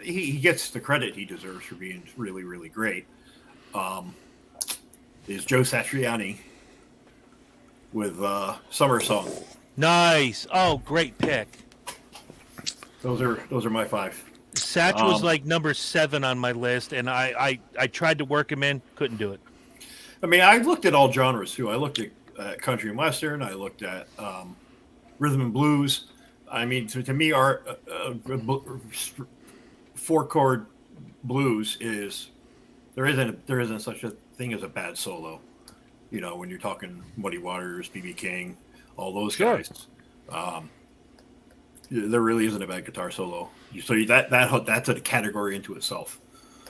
he gets the credit he deserves for being really, really great. Is Joe Satriani with Summer Song. Nice. Oh, great pick. Those are my 5. Satch was like number 7 on my list, and I tried to work him in, couldn't do it. I mean, I looked at all genres too. I looked at country and western. I looked at rhythm and blues. I mean, to me, our 4-chord blues is there isn't such a thing as a bad solo. You know, when you're talking Muddy Waters, B.B. King, all those guys. There really isn't a bad guitar solo. So that's a category into itself.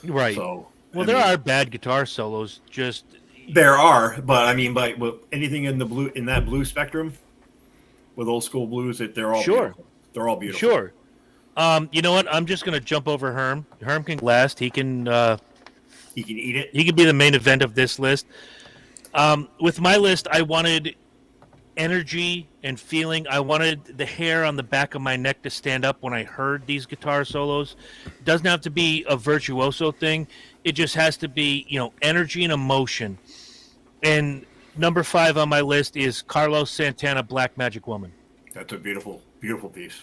Right. So there are bad guitar solos. Just there are, but I mean, anything in that blue spectrum with old school blues, they're all beautiful. They're all beautiful. Sure. You know what? I'm just gonna jump over Herm. Herm can last. He can eat it. He can be the main event of this list. With my list, I wanted energy and feeling. I wanted the hair on the back of my neck to stand up when I heard these guitar solos. It doesn't have to be a virtuoso thing. It just has to be, energy and emotion. And number 5 on my list is Carlos Santana, Black Magic Woman. That's a beautiful, beautiful piece.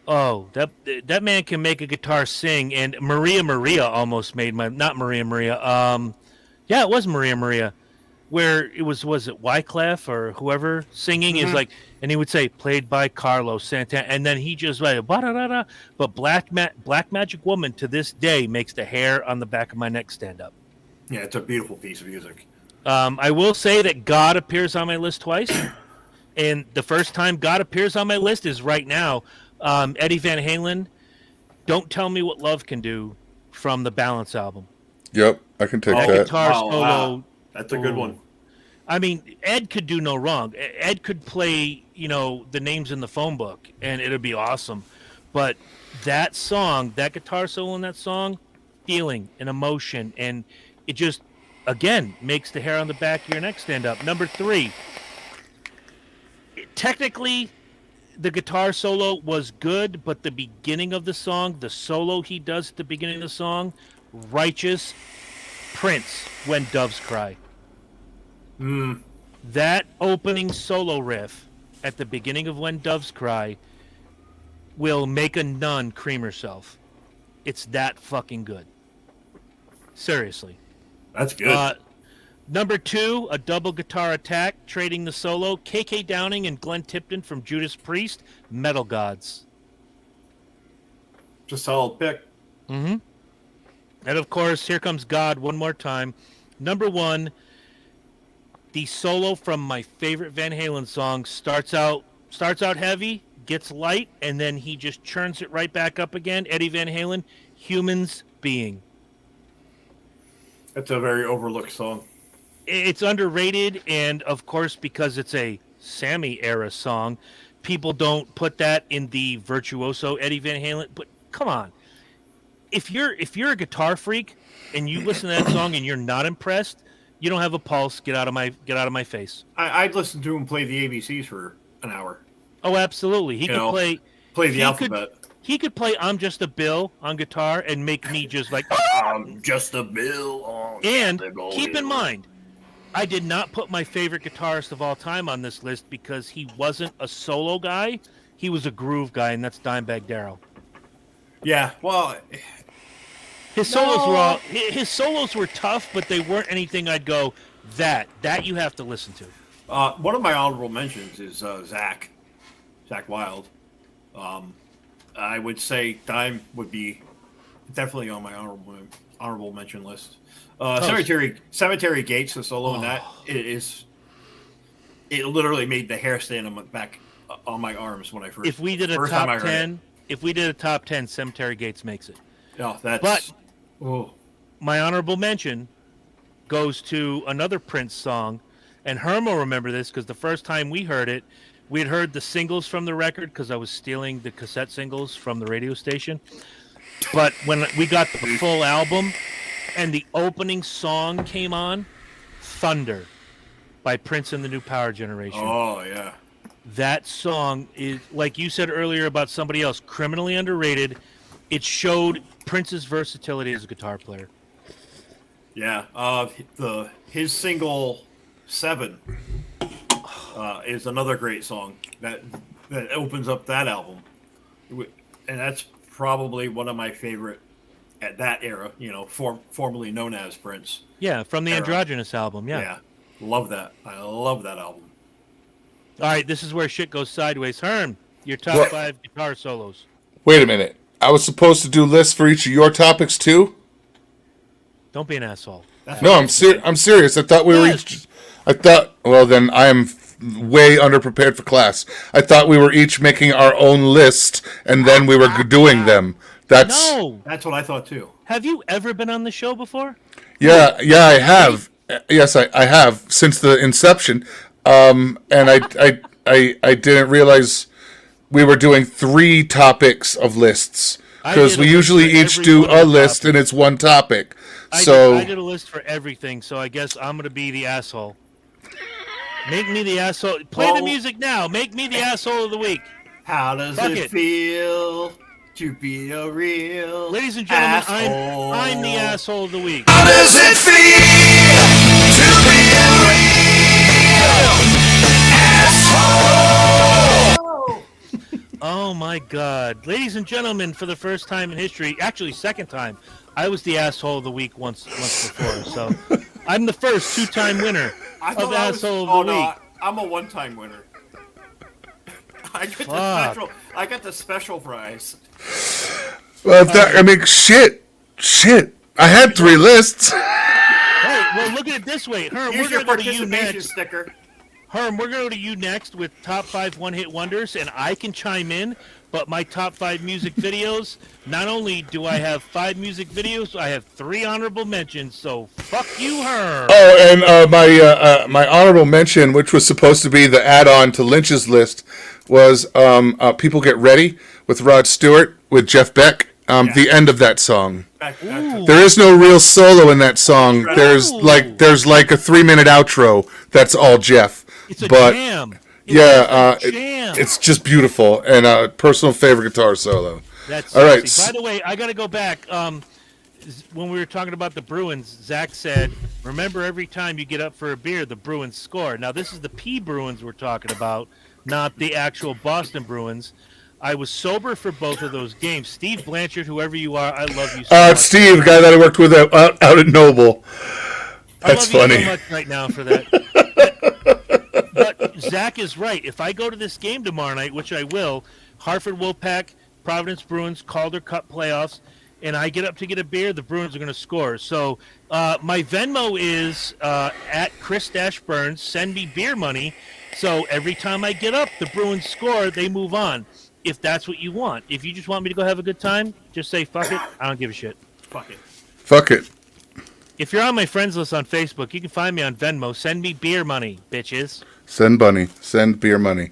Oh, that man can make a guitar sing. And Maria almost made not Maria. Yeah, it was Maria. Where it was it Wyclef or whoever singing is like, and he would say played by Carlos Santana, and then he just like ba-da-da-da. But Black Magic Woman to this day makes the hair on the back of my neck stand up. Yeah, it's a beautiful piece of music. I will say that God appears on my list twice, and the first time God appears on my list is right now. Eddie Van Halen, "Don't Tell Me What Love Can Do" from the Balance album. Yep, I can take that. Guitar solo. Wow. That's a good one. I mean, Ed could do no wrong. Ed could play, the names in the phone book, and it'd be awesome. But that song, that guitar solo in that song, feeling and emotion, and it just, again, makes the hair on the back of your neck stand up. Number 3, technically, the guitar solo was good, but the beginning of the song, the solo he does at the beginning of the song, Righteous, Prince, When Doves Cry. That opening solo riff at the beginning of When Doves Cry will make a nun cream herself. It's that fucking good. Seriously. That's good. Number 2, a double guitar attack, trading the solo. KK Downing and Glenn Tipton from Judas Priest, Metal Gods. Just a solid pick. Mm-hmm. And of course, here comes God one more time. Number 1, the solo from my favorite Van Halen song starts out heavy, gets light, and then he just churns it right back up again. Eddie Van Halen, Humans Being. That's a very overlooked song. It's underrated, and of course, because it's a Sammy era song, people don't put that in the virtuoso Eddie Van Halen. But come on, if you're a guitar freak and you listen to that song and you're not impressed, you don't have a pulse. Get out of my face. I'd listen to him play the ABCs for an hour. Oh, absolutely. He could play the alphabet. He could play "I'm Just a Bill" on guitar and make me just like I'm just a bill. And keep in mind, I did not put my favorite guitarist of all time on this list because he wasn't a solo guy. He was a groove guy, and that's Dimebag Darrell. Yeah, well, his solos were tough, but they weren't anything I'd go that you have to listen to. One of my honorable mentions is Zach Wilde. I would say Dime would be definitely on my honorable mention list. Cemetery Gates, the solo in that it literally made the hair stand on my back on my arms when I first. If we did a top 10, Cemetery Gates makes it. No, that's. But Oh, my honorable mention goes to another Prince song, and Herm will remember this because the first time we heard it, we had heard the singles from the record because I was stealing the cassette singles from the radio station. But when we got the full album and the opening song came on, Thunder by Prince and the New Power Generation. oh yeah. That song is, like you said earlier about somebody else, criminally underrated. It showed Prince's versatility as a guitar player. Yeah, his single "7" is another great song that opens up that album, and that's probably one of my favorite at that era. You know, formerly known as Prince. Yeah, from the Era. Androgynous album. Yeah. Love that. I love that album. All right, this is where shit goes sideways. Herm, your top What? 5 guitar solos. Wait a minute. I was supposed to do lists for each of your topics too? Don't be an asshole. That's No, I'm serious. I thought we were Yes. each. I thought. Well, then I am way underprepared for class. I thought we were each making our own list, and then we were doing them. That's No. That's what I thought too. Have you ever been on the show before? yeah, I have. Yes, I have since the inception. And I didn't realize we were doing 3 topics of lists I because did we a list usually for each every do one of a the list topics. and it's one topic. I So did a list for everything, so I guess I'm going to be the asshole. Make me the asshole. Play the Oh. music now. Make me the asshole of the week. How does Fuck it it. feel to be a real Ladies and gentlemen, asshole? I'm the asshole of the week. How does it feel to be a real asshole? Oh my God. Ladies and gentlemen, for the first time in history, actually second time, I was the asshole of the week once before. So I'm the first 2-time winner I of thought I was, asshole oh of the no, week. I'm a one-time winner. I get the Fuck. special. I got the special prize. well, I mean, shit. I had 3 lists. Hey, well, look at it this way. Herm, Here's we're your going to go to you participation next. sticker. Herm, we're going to go to you next with top 5 one-hit wonders, and I can chime in. But my top 5 music videos, not only do I have 5 music videos, I have 3 honorable mentions. So fuck you, Herm. Oh, and my honorable mention, which was supposed to be the add-on to Lynch's list, was "People Get Ready" with Rod Stewart with Jeff Beck. The end of that song. Back Ooh. There is no real solo in that song. Right. There's Ooh. like a 3-minute outro. That's all Jeff. It's a but jam. yeah, Jam. it's just beautiful and a personal favorite guitar solo. That's all right. sexy. By the way, I got to go back. When we were talking about the Bruins, Zach said, remember every time you get up for a beer, the Bruins score. Now, this is the P Bruins we're talking about, not the actual Boston Bruins. I was sober for both of those games. Steve Blanchard, whoever you are, I love you so much. Steve, guy that I worked with out at Noble. That's I love funny. you so much right now for that. But Zach is right. If I go to this game tomorrow night, which I will, Hartford Wolfpack, Providence Bruins, Calder Cup playoffs, and I get up to get a beer, the Bruins are going to score. So my Venmo is at Chris-Burns. Send me beer money. So every time I get up, the Bruins score, they move on. If that's what you want. If you just want me to go have a good time, just say fuck it. I don't give a shit. Fuck it. Fuck it. If you're on my friends list on Facebook, you can find me on Venmo. Send me beer money, bitches. Send bunny. Send beer money.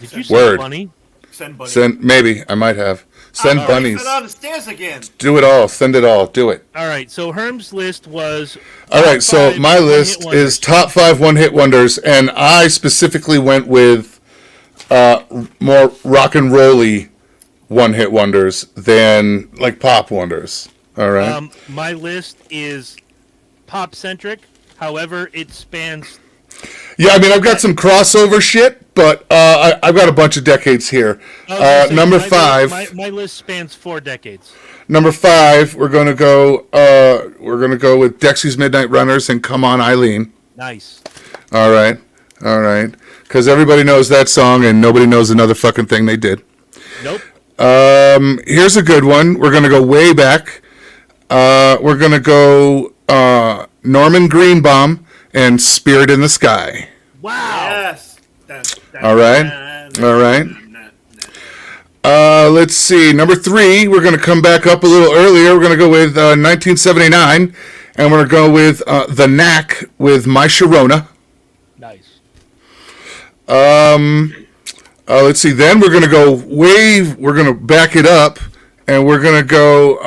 Did you say Word. money? Send buddy. Send maybe I might have. Send Oh, bunnies. Sit on the stairs again. Do it all. Send it all. Do it. All right, so Herm's list was. All right, so top 5 my one-hit list wonders. is top 5 one-hit wonders, and I specifically went with more rock and rolly one-hit wonders than like pop wonders. All right. My list is pop centric. However, it spans. Yeah, I mean I've got some crossover shit, but I've got a bunch of decades here. I was gonna say, Number my 5. My list spans 4 decades. Number 5. We're gonna go. With Dexy's Midnight Runners and Come On Eileen. Nice. All right. Because everybody knows that song and nobody knows another fucking thing they did. Nope. Here's a good one. We're gonna go way back. We're gonna go Norman Greenbaum and Spirit in the Sky. Wow. Yes. All right. Let's see. Number 3, we're going to come back up a little earlier. We're going to go with 1979, and we're going to go with The Knack with My Sharona. Nice. Let's see. Then we're going to go we're going to back it up, and we're going to go,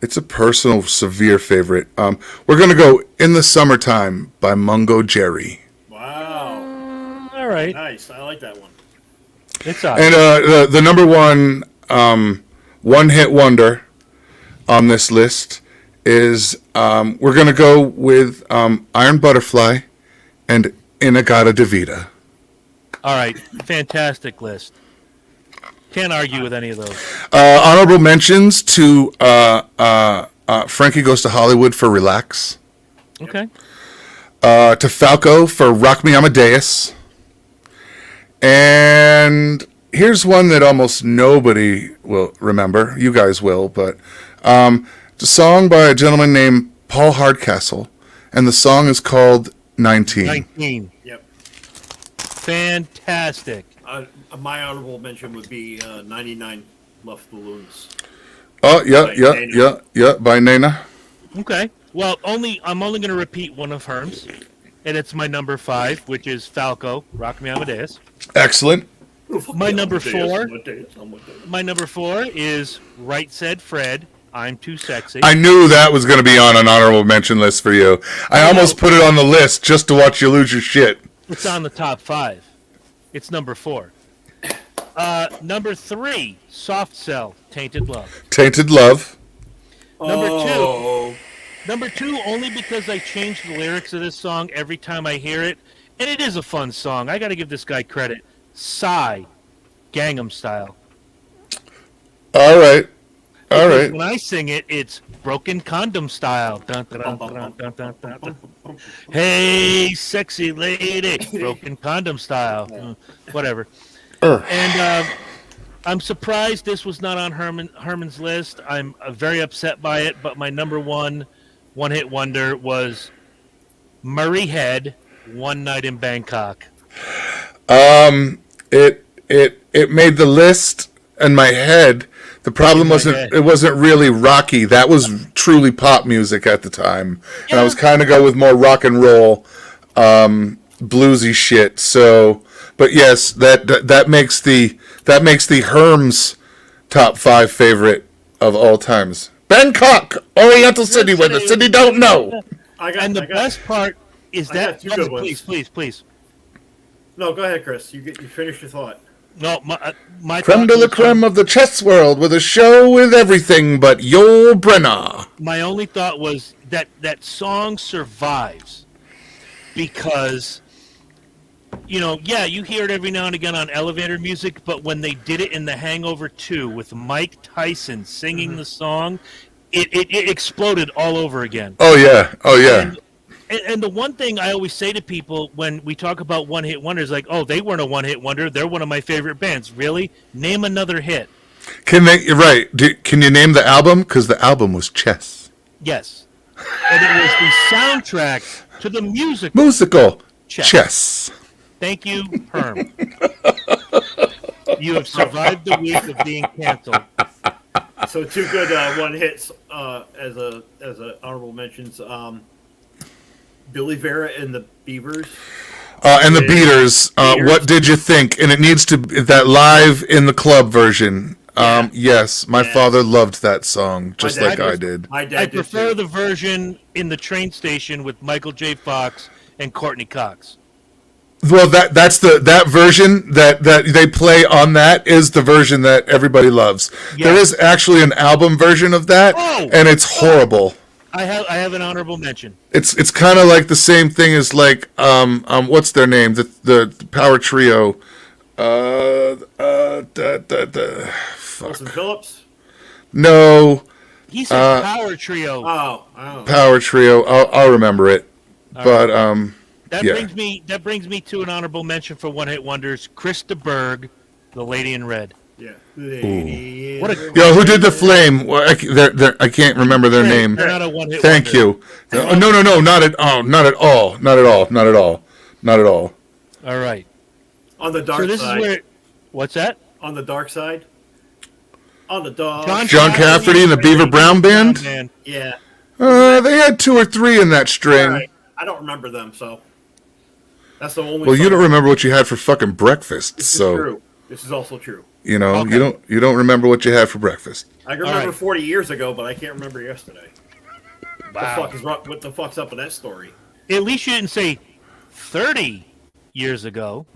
it's a personal, severe favorite. We're going to go In the Summertime by Mungo Jerry. Wow. All right. Nice. I like that one. It's all And right. the number one one-hit wonder on this list is we're going to go with Iron Butterfly and Inagata Devita. All right. Fantastic list. Can't argue with any of those. Honorable mentions to Frankie Goes to Hollywood for Relax. Okay. To Falco for Rock Me Amadeus. And here's one that almost nobody will remember. You guys will, but it's a song by a gentleman named Paul Hardcastle, and the song is called 19. 19. Yep. Fantastic. My honorable mention would be 99 Luft Balloons. Oh, yeah, By yeah, Nena. yeah, by Nena. Okay. Well, I'm only going to repeat one of Herm's, and it's my number 5, which is Falco, Rock Me Amadeus. Excellent. My number 4. Amadeus. My number 4 is Right Said Fred, I'm Too Sexy. I knew that was going to be on an honorable mention list for you. I almost put it on the list just to watch you lose your shit. It's on the top 5. It's number 4. Number 3, Soft Cell, Tainted Love. Tainted Love. Number 2, only because I change the lyrics of this song every time I hear it, and it is a fun song. I got to give this guy credit. Psy, Gangnam Style. All right. All Because right. when I sing it, it's Broken Condom Style. Dun, dun, dun, dun, dun, dun, dun, dun. Hey, sexy lady, Broken Condom Style. Whatever. And I'm surprised this was not on Herman's list. I'm very upset by it, but my number one-hit wonder was Murray Head, One Night in Bangkok. It made the list in my head. The problem wasn't it wasn't really rocky. That was truly pop music at the time, and I was kind of go with more rock and roll, bluesy shit. So, but yes, that makes the Herms top 5 favorite of all times. Bangkok, Oriental City, where the city don't know. And the best part is I that. got two good ones. Please. No, go ahead, Chris. You finish your thought. No, my Creme de thought la was- creme of the chess world with a show with everything but Yul Brynner. My only thought was that song survives because, you hear it every now and again on elevator music, but when they did it in The Hangover 2 with Mike Tyson singing the song, it exploded all over again. Oh yeah. And the one thing I always say to people when we talk about one-hit wonders, like, oh, they weren't a one-hit wonder. They're one of my favorite bands. Really? Name another hit. You're right. Can you name the album? Because the album was Chess. Yes. And it was the soundtrack to the musical. Musical. Chess. Chess. Thank you, Herm. You have survived the week of being canceled. So 2 good one hits as a honorable mentions. Billy Vera and the Beavers. And the Beaters. What did you think? And it needs to be that live in the club version. Yes, my father loved that song just My like dad I was- did. My dad I did prefer too. the version in the train station with Michael J. Fox and Courtney Cox. Well, that's that version that they play on that is the version that everybody loves. Yeah. There is actually an album version of that, Oh! and it's horrible. I have an honorable mention. It's kind of like the same thing as like what's their name, the power trio, Wilson Phillips. no He said Power Trio. Oh. power trio. I'll remember it, but That yeah. brings me to an honorable mention for one-hit wonders. Chris de Burgh, The Lady in Red. Yeah. Lady What a- in Yo, who did the flame? Well, I can't remember their name. They're not a one-hit Thank wonder. you. No, not at all. Not at all. Not at all. Not at all. Not at all. All right. On the dark So this side. is where. What's that? On the dark side. On the dog. John Cafferty and the Beaver Brown Band? Yeah. They had 2 or 3 in that string. All right. I don't remember them, so that's the only. Well, you song. don't remember what you had for fucking breakfast, This is so true. This is also true. you know Okay. you don't remember what you had for breakfast. I can remember right. 40 years ago, but I can't remember yesterday. Wow. What the fuck's up with that story? At least you didn't say 30 years ago.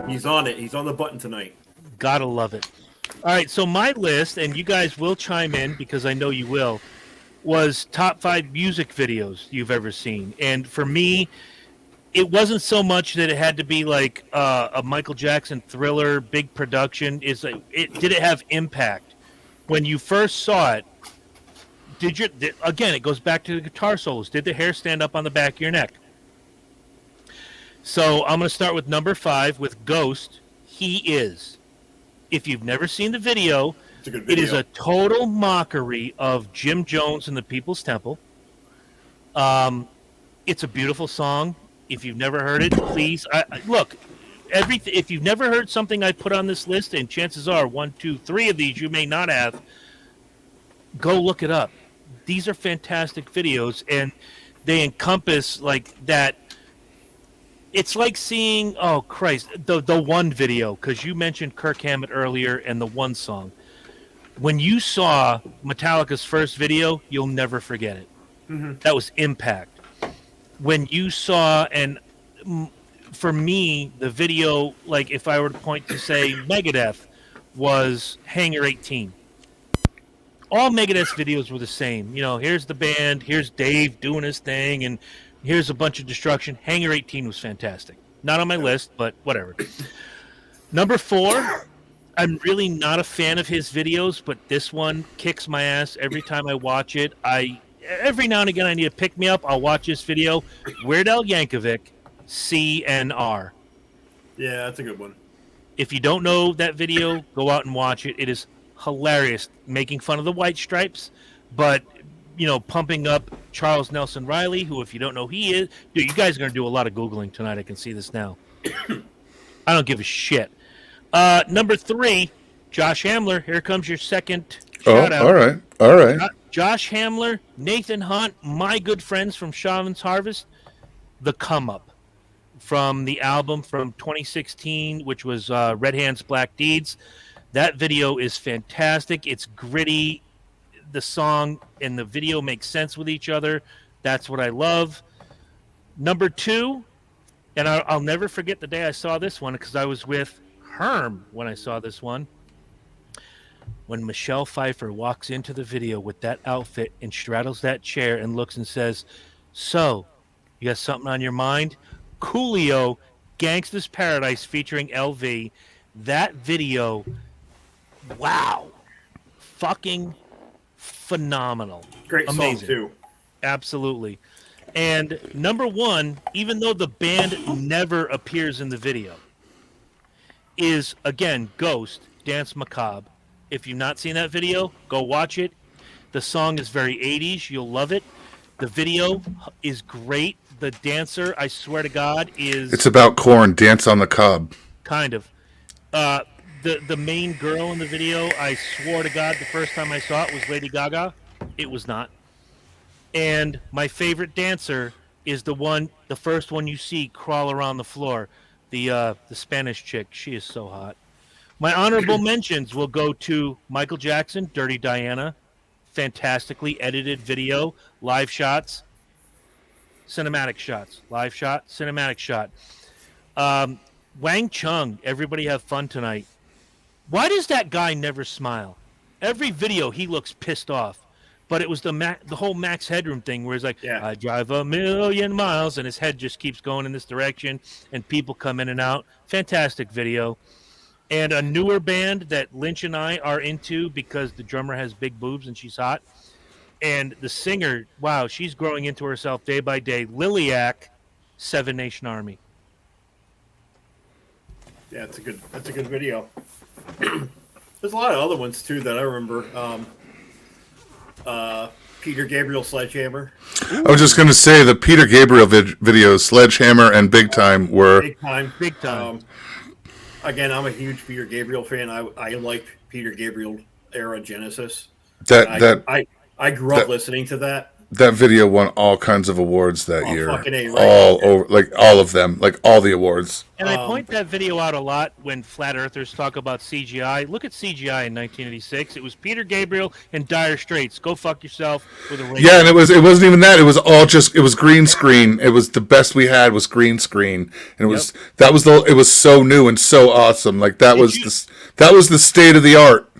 He's on it. He's on the button tonight. Gotta love it. All right, so my list, and you guys will chime in because I know you will, was top 5 music videos you've ever seen. And for me, it wasn't so much that it had to be like a Michael Jackson Thriller, big production. Did it have impact? When you first saw it, again, it goes back to the guitar solos. Did the hair stand up on the back of your neck? So I'm going to start with number 5 with Ghost. He Is. If you've never seen the video, It's a good it video. is a total mockery of Jim Jones and the People's Temple. It's a beautiful song. If you've never heard it, please look. If you've never heard something I put on this list, and chances are 1, 2, 3 of these you may not have, go look it up. These are fantastic videos, and they encompass like that. It's like seeing, oh Christ, the One video, because you mentioned Kirk Hammett earlier and the One song. When you saw Metallica's first video, you'll never forget it. Mm-hmm. That was Impact. When you saw, and for me, the video, like if I were to point to say Megadeth, was Hangar 18. All Megadeth's videos were the same. You know, here's the band, here's Dave doing his thing, and here's a bunch of destruction. Hangar 18 was fantastic. Not on my list, but whatever. Number 4, I'm really not a fan of his videos, but this one kicks my ass every time I watch it. Every now and again I need to pick me up. I'll watch this video. Weird Al Yankovic, CNR. Yeah, that's a good one. If you don't know that video, go out and watch it. It is hilarious, making fun of the White Stripes, but you know, pumping up Charles Nelson Riley, who, if you don't know who he is, dude, you guys are going to do a lot of Googling tonight. I can see this now. I don't give a shit. Number 3, Josh Hamler. Here comes your second shout out. All right. Josh Hamler, Nathan Hunt, my good friends from Shaman's Harvest, The Come Up, from the album from 2016, which was Red Hands, Black Deeds. That video is fantastic. It's gritty. The song and the video make sense with each other. That's what I love. Number 2, and I'll never forget the day I saw this one because I was with Herm when I saw this one. When Michelle Pfeiffer walks into the video with that outfit and straddles that chair and looks and says, "So, you got something on your mind?" Coolio, Gangsta's Paradise featuring LV. That video, wow. Fucking phenomenal. Great Amazing. song too. Absolutely. And number 1, even though the band never appears in the video, is, again, Ghost, Dance Macabre. If you've not seen that video, go watch it. The song is very 80s. You'll love it. The video is great. The dancer, I swear to God, is... It's about corn, Dance on the Cob. Kind of. The main girl in the video, I swore to God the first time I saw it was Lady Gaga. It was not. And my favorite dancer is the first one you see crawl around the floor. The Spanish chick. She is so hot. My honorable mentions will go to Michael Jackson, Dirty Diana. Fantastically edited video. Live shots. Cinematic shots. Live shot. Cinematic shot. Wang Chung, Everybody Have Fun Tonight. Why does that guy never smile? Every video he looks pissed off. But it was the whole Max Headroom thing where he's like, Yeah. I drive 1,000,000 miles, and his head just keeps going in this direction, and people come in and out. Fantastic video. And a newer band that Lynch and I are into because the drummer has big boobs and she's hot. And the singer, wow, she's growing into herself day by day. Liliac, Seven Nation Army. Yeah, that's a good video. There's a lot of other ones too that I remember. Peter Gabriel, Sledgehammer, I was just going to say the Peter Gabriel videos, Sledgehammer and Big Time, were big time. Big time. again, I'm a huge Peter Gabriel fan. I liked Peter Gabriel era Genesis. I grew up listening to that. That video won all kinds of awards that Oh, year. fucking A, right? All over, like all of them, like all the awards. And I point that video out a lot when flat earthers talk about CGI. Look at CGI in 1986. It was Peter Gabriel and Dire Straits. Go fuck yourself with a ring. Yeah, and it wasn't even that. It was all just, it was green screen. It was the best we had was green screen, and it was so new and so awesome. Like that was the state of the art.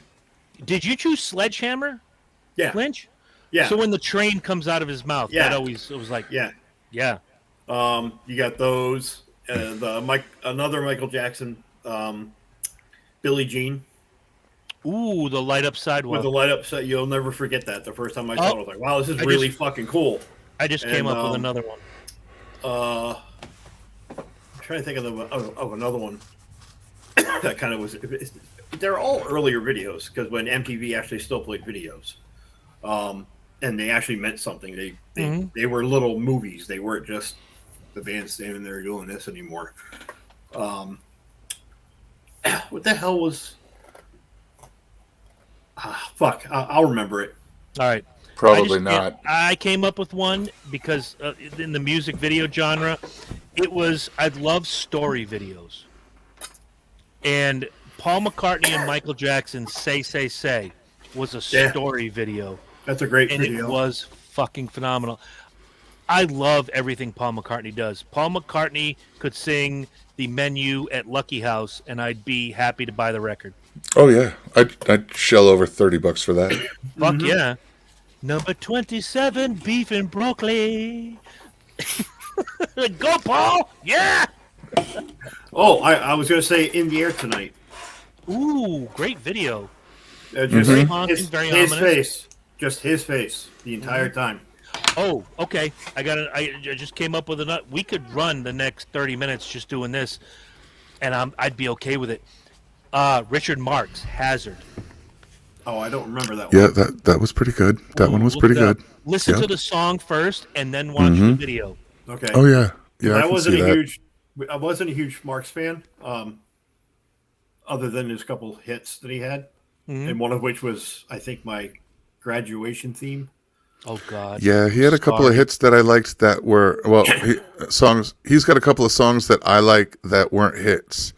Did you choose Sledgehammer, Yeah. Lynch? Yeah. So when the train comes out of his mouth, Yeah. that always it was like Yeah. yeah. You got those. Another Michael Jackson, Billie Jean Ooh, the light up with sidewalk. the light up set. You'll never forget that. The first time I saw it, I was like, "Wow, this is really fucking cool." I just came and, up with another one. I'm trying to think of another one that kind of was. They're all earlier videos because when MTV actually still played videos, and they actually meant something. They were little movies. They weren't just the band standing there doing this anymore. What the hell was? Fuck, I'll remember it. All right. Probably not. I came up with one because in the music video genre, I love story videos. And Paul McCartney and Michael Jackson Say was a story video. That's a great And video. it was fucking phenomenal. I love everything Paul McCartney does. Paul McCartney could sing the menu at Lucky House, and I'd be happy to buy the record. Oh yeah, I'd shell over $30 for that. Fuck yeah. Number 27, beef and broccoli. Go, Paul! Yeah! Oh, I was gonna say "In the Air Tonight." Ooh, great video. Just Very haunting, very his ominous. face, just his face the entire time. Oh, okay. I just came up with another. We could run the next 30 minutes just doing this, and I'd be okay with it. Richard Marx, Hazard. Oh, I don't remember that one. Yeah, that was pretty good. That one was Look pretty it up. good. Listen Yeah. to the song first, and then watch the video. Okay. Oh yeah, yeah. I can wasn't see a that. huge Marx fan. Other than his couple hits that he had, and one of which was, I think, my graduation theme. Oh God. Yeah, he had a couple of Sorry. hits that I liked that were songs. He's got a couple of songs that I like that weren't hits.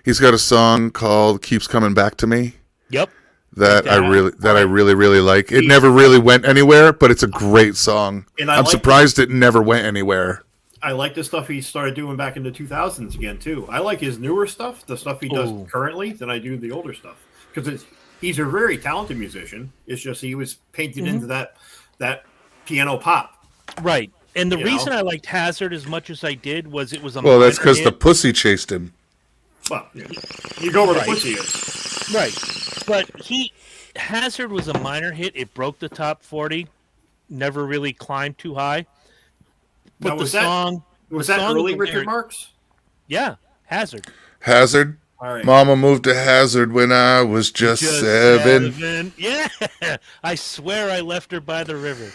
He's got a song called "Keeps Coming Back to Me" Yep. that I that. really like. It never really went anywhere, but it's a great song. And I I'm like surprised it never went anywhere. I like the stuff he started doing back in the 2000s again too. I like his newer stuff, the stuff he does Ooh. currently, than I do the older stuff. Because he's a very talented musician. It's just he was painted into that piano pop. Right. And the You reason know? I liked Hazard as much as I did was it was a Well, that's minor because the hit. pussy chased him. Well, you go where the Right. pussy is. Right. But Hazard was a minor hit. It broke the top 40. Never really climbed too high. But Now, the was that- song Was the that song early is Richard very- Marx? Yeah, Hazard. Hazard. All right. Mama moved to Hazard when I was just 7. Yeah. I swear I left her by the river.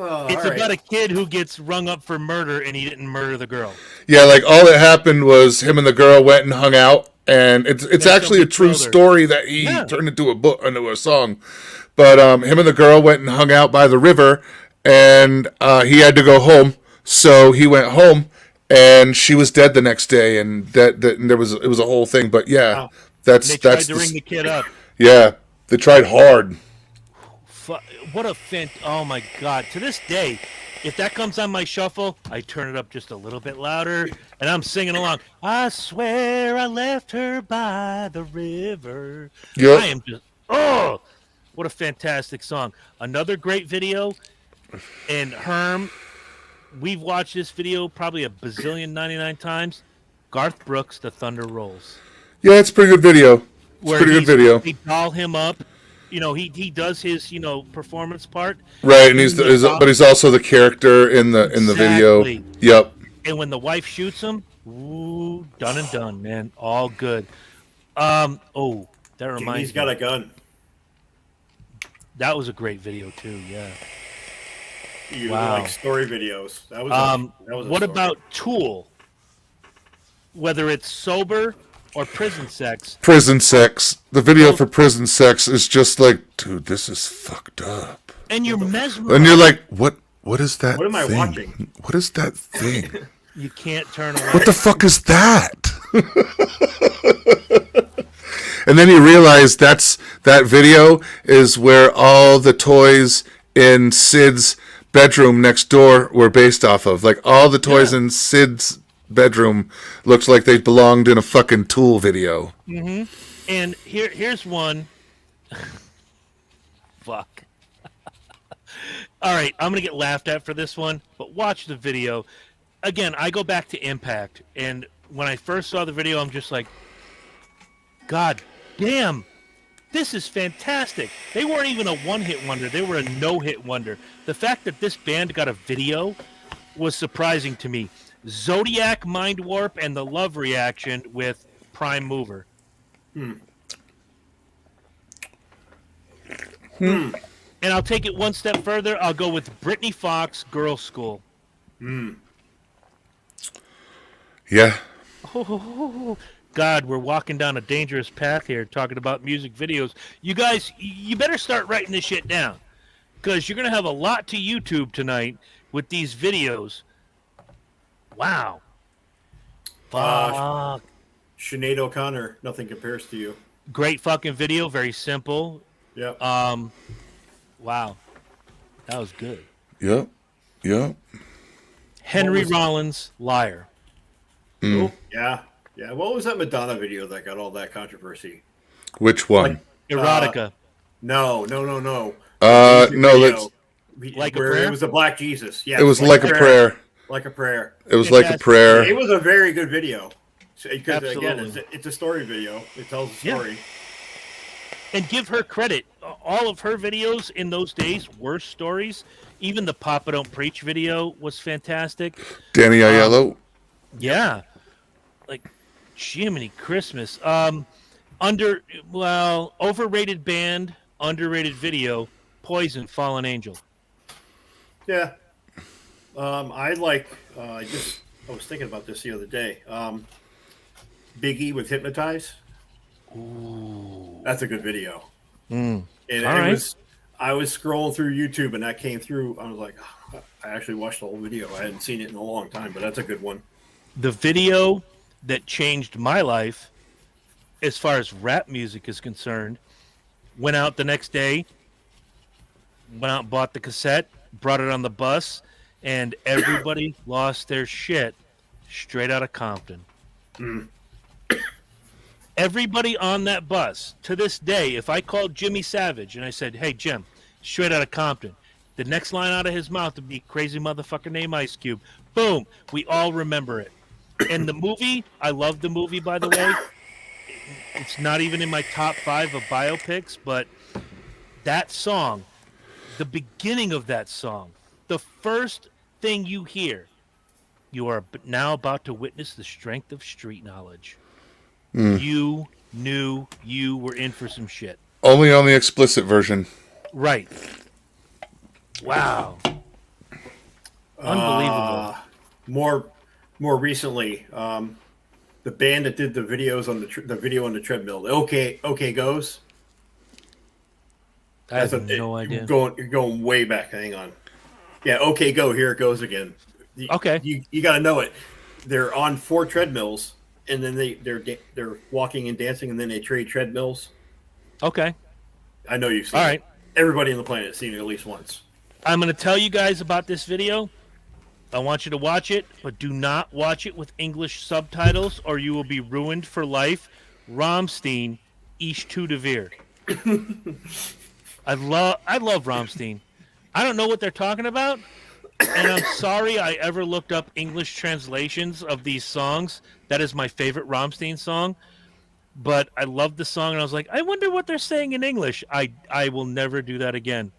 Oh, It's all right. about a kid who gets rung up for murder and he didn't murder the girl. Yeah, like all that happened was him and the girl went and hung out, and it's Then actually a somebody true killed her. story that he Yeah. turned into a song. But him and the girl went and hung out by the river, and he had to go home, so he went home, and she was dead the next day, and and it was a whole thing. But yeah, Wow. that's They tried that's to ring the kid up. yeah, they tried hard. What a oh my God. To this day, if that comes on my shuffle, I turn it up just a little bit louder and I'm singing along. I swear I left her by the river. Yep. I am just, what a fantastic song. Another great video. And Herm, we've watched this video probably a bazillion 99 times. Garth Brooks, The Thunder Rolls. Yeah, it's a pretty good video. It's a Where pretty good video. They doll him up. You know, he does his, performance part. Right, and but he's also the character in the video. Exactly. Yep. And when the wife shoots him, ooh, done and done, man. All good. That reminds He's me. got a gun. That was a great video too, yeah. You Wow. like story videos. That was. That was a What story. about Tool? whether it's sober or prison sex. Prison sex. The video for prison sex is just like, dude, this is fucked up. And you're mesmerized. And you're like, what is that What am I thing? watching? What is that thing? You can't turn away. What the fuck is that? And then you realize that video is where all the toys in Sid's bedroom next door were based off of. Like, all the toys in Sid's bedroom looked like they belonged in a fucking Tool video. And here's one. Fuck. All right, I'm going to get laughed at for this one, but watch the video. Again, I go back to Impact, and when I first saw the video, I'm just like, God damn, this is fantastic. They weren't even a one-hit wonder. They were a no-hit wonder. The fact that this band got a video was surprising to me. Zodiac, Mind Warp, and the Love Reaction with Prime Mover. And I'll take it one step further. I'll go with Britney Fox, Girls' School. Yeah. Oh, God, we're walking down a dangerous path here talking about music videos. You guys, you better start writing this shit down because you're going to have a lot to YouTube tonight with these videos. Wow. Fuck. Sinead O'Connor, Nothing Compares to You. Great fucking video. Very simple. Yep. Wow. That was good. Yep. Henry was it? Rollins, Liar. Oh, yeah. Yeah. What was that Madonna video that got all that controversy? Which one? Erotica. No. No, Video let's. Like a where Prayer? it was a black Jesus. Yeah. It was like a prayer. Like a prayer. It was Yeah, like a that's- prayer. It was a very good video. Because again, Absolutely. it's a story video. It tells a Yeah. story. And give her credit. All of her videos in those days were stories. Even the Papa Don't Preach video was fantastic. Danny Aiello. Yeah. Like, Jiminy Christmas. Overrated band, underrated video, Poison, Fallen Angel. Yeah. I like. I was thinking about this the other day. Biggie with Hypnotize. Ooh, that's a good video. And All right. I was scrolling through YouTube and that came through. I was like, oh, I actually watched the whole video. I hadn't seen it in a long time, but that's a good one. The video that changed my life as far as rap music is concerned, went out the next day, went out and bought the cassette, brought it on the bus, and everybody lost their shit straight out of Compton. Everybody on that bus, to this day, if I called Jimmy Savage and I said, hey, Jim, straight out of Compton, the next line out of his mouth would be crazy motherfucker named Ice Cube. Boom. We all remember it. And the movie, I love the movie, by the way. It's not even in my top 5 of biopics, but that song, the beginning of that song, the first thing you hear, you are now about to witness the strength of street knowledge. You knew you were in for some shit. Only on the explicit version. Right. Wow. Unbelievable. More recently, the band that did the videos on the video on the treadmill, OK Goes. I have no idea. You're going way back. Hang on. Yeah, OK Go. Here it goes again. Okay. You got to know it. They're on 4 treadmills, and then they're walking and dancing, and then they trade treadmills. Okay. I know you've seen All it. right. Everybody on the planet has seen it at least once. I'm going to tell you guys about this video. I want you to watch it, but do not watch it with English subtitles or you will be ruined for life. Rammstein, Ich tu dir weh. I love Rammstein. I don't know what they're talking about, and I'm sorry I ever looked up English translations of these songs. That is my favorite Rammstein song. But I love the song, and I was like, I wonder what they're saying in English. I will never do that again.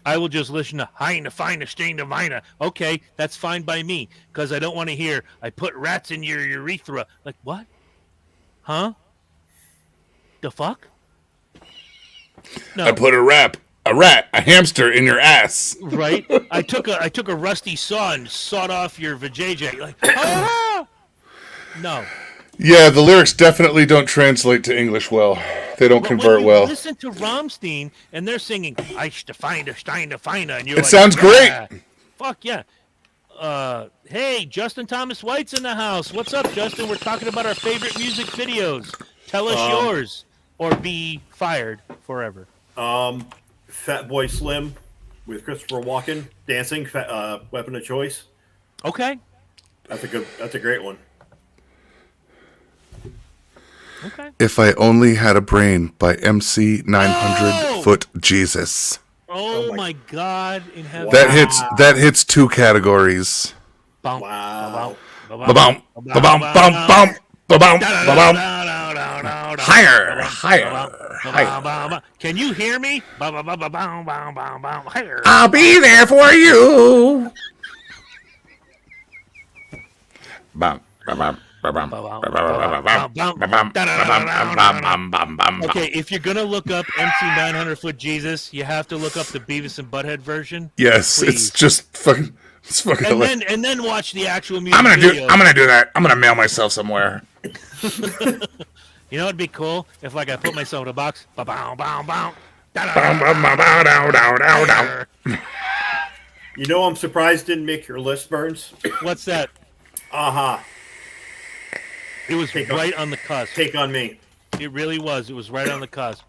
I will just listen to Heine, Feine, Steine, Weine. Okay, that's fine by me, because I don't want to hear, I put rats in your urethra. Like, what? Huh? The fuck? No. I put a rat, a hamster in your ass. Right? I took a rusty saw and sawed off your vajayjay. Like, ah! No. Yeah, the lyrics definitely don't translate to English well. They don't But convert when you well. listen to Rammstein and they're singing "I to find a Stein to find a," and you're It like, sounds "Yeah, great." fuck yeah. Hey, Justin Thomas White's in the house. What's up, Justin? We're talking about our favorite music videos. Tell us yours, or be fired forever. Fat Boy Slim with Christopher Walken dancing. Weapon of Choice. Okay. That's a great one. Okay. If I Only Had a Brain by MC 900 Oh! Foot Jesus. Oh my God! In heaven. That hits 2 categories. Bum, Wow. bum, Ba-bum, ba-bum, bum, bum, ba-bum, ba-bum. Higher, higher. Can you hear me? Higher. I'll be there for you. Bum, ba-bum, ba-bum, ba-bum, ba-bum, ba-bum, ba-bum, bum, bum. Okay, if you're gonna look up MC 900 Foot Jesus, you have to look up the Beavis and Butthead version. Yes, Please. it's just fucking. It's fucking. And then watch the actual music. I'm gonna video. do that. I'm gonna mail myself somewhere. You know, it'd be cool if like I put myself in a box. Ba-bow, bow, bow. Bum, bum, bum, bow, dow, dow, dow, dow. You know, I'm surprised didn't make your list, Burns. What's that? Aha. It was right on the cusp. Take on Me. It really was. It was right on the cusp.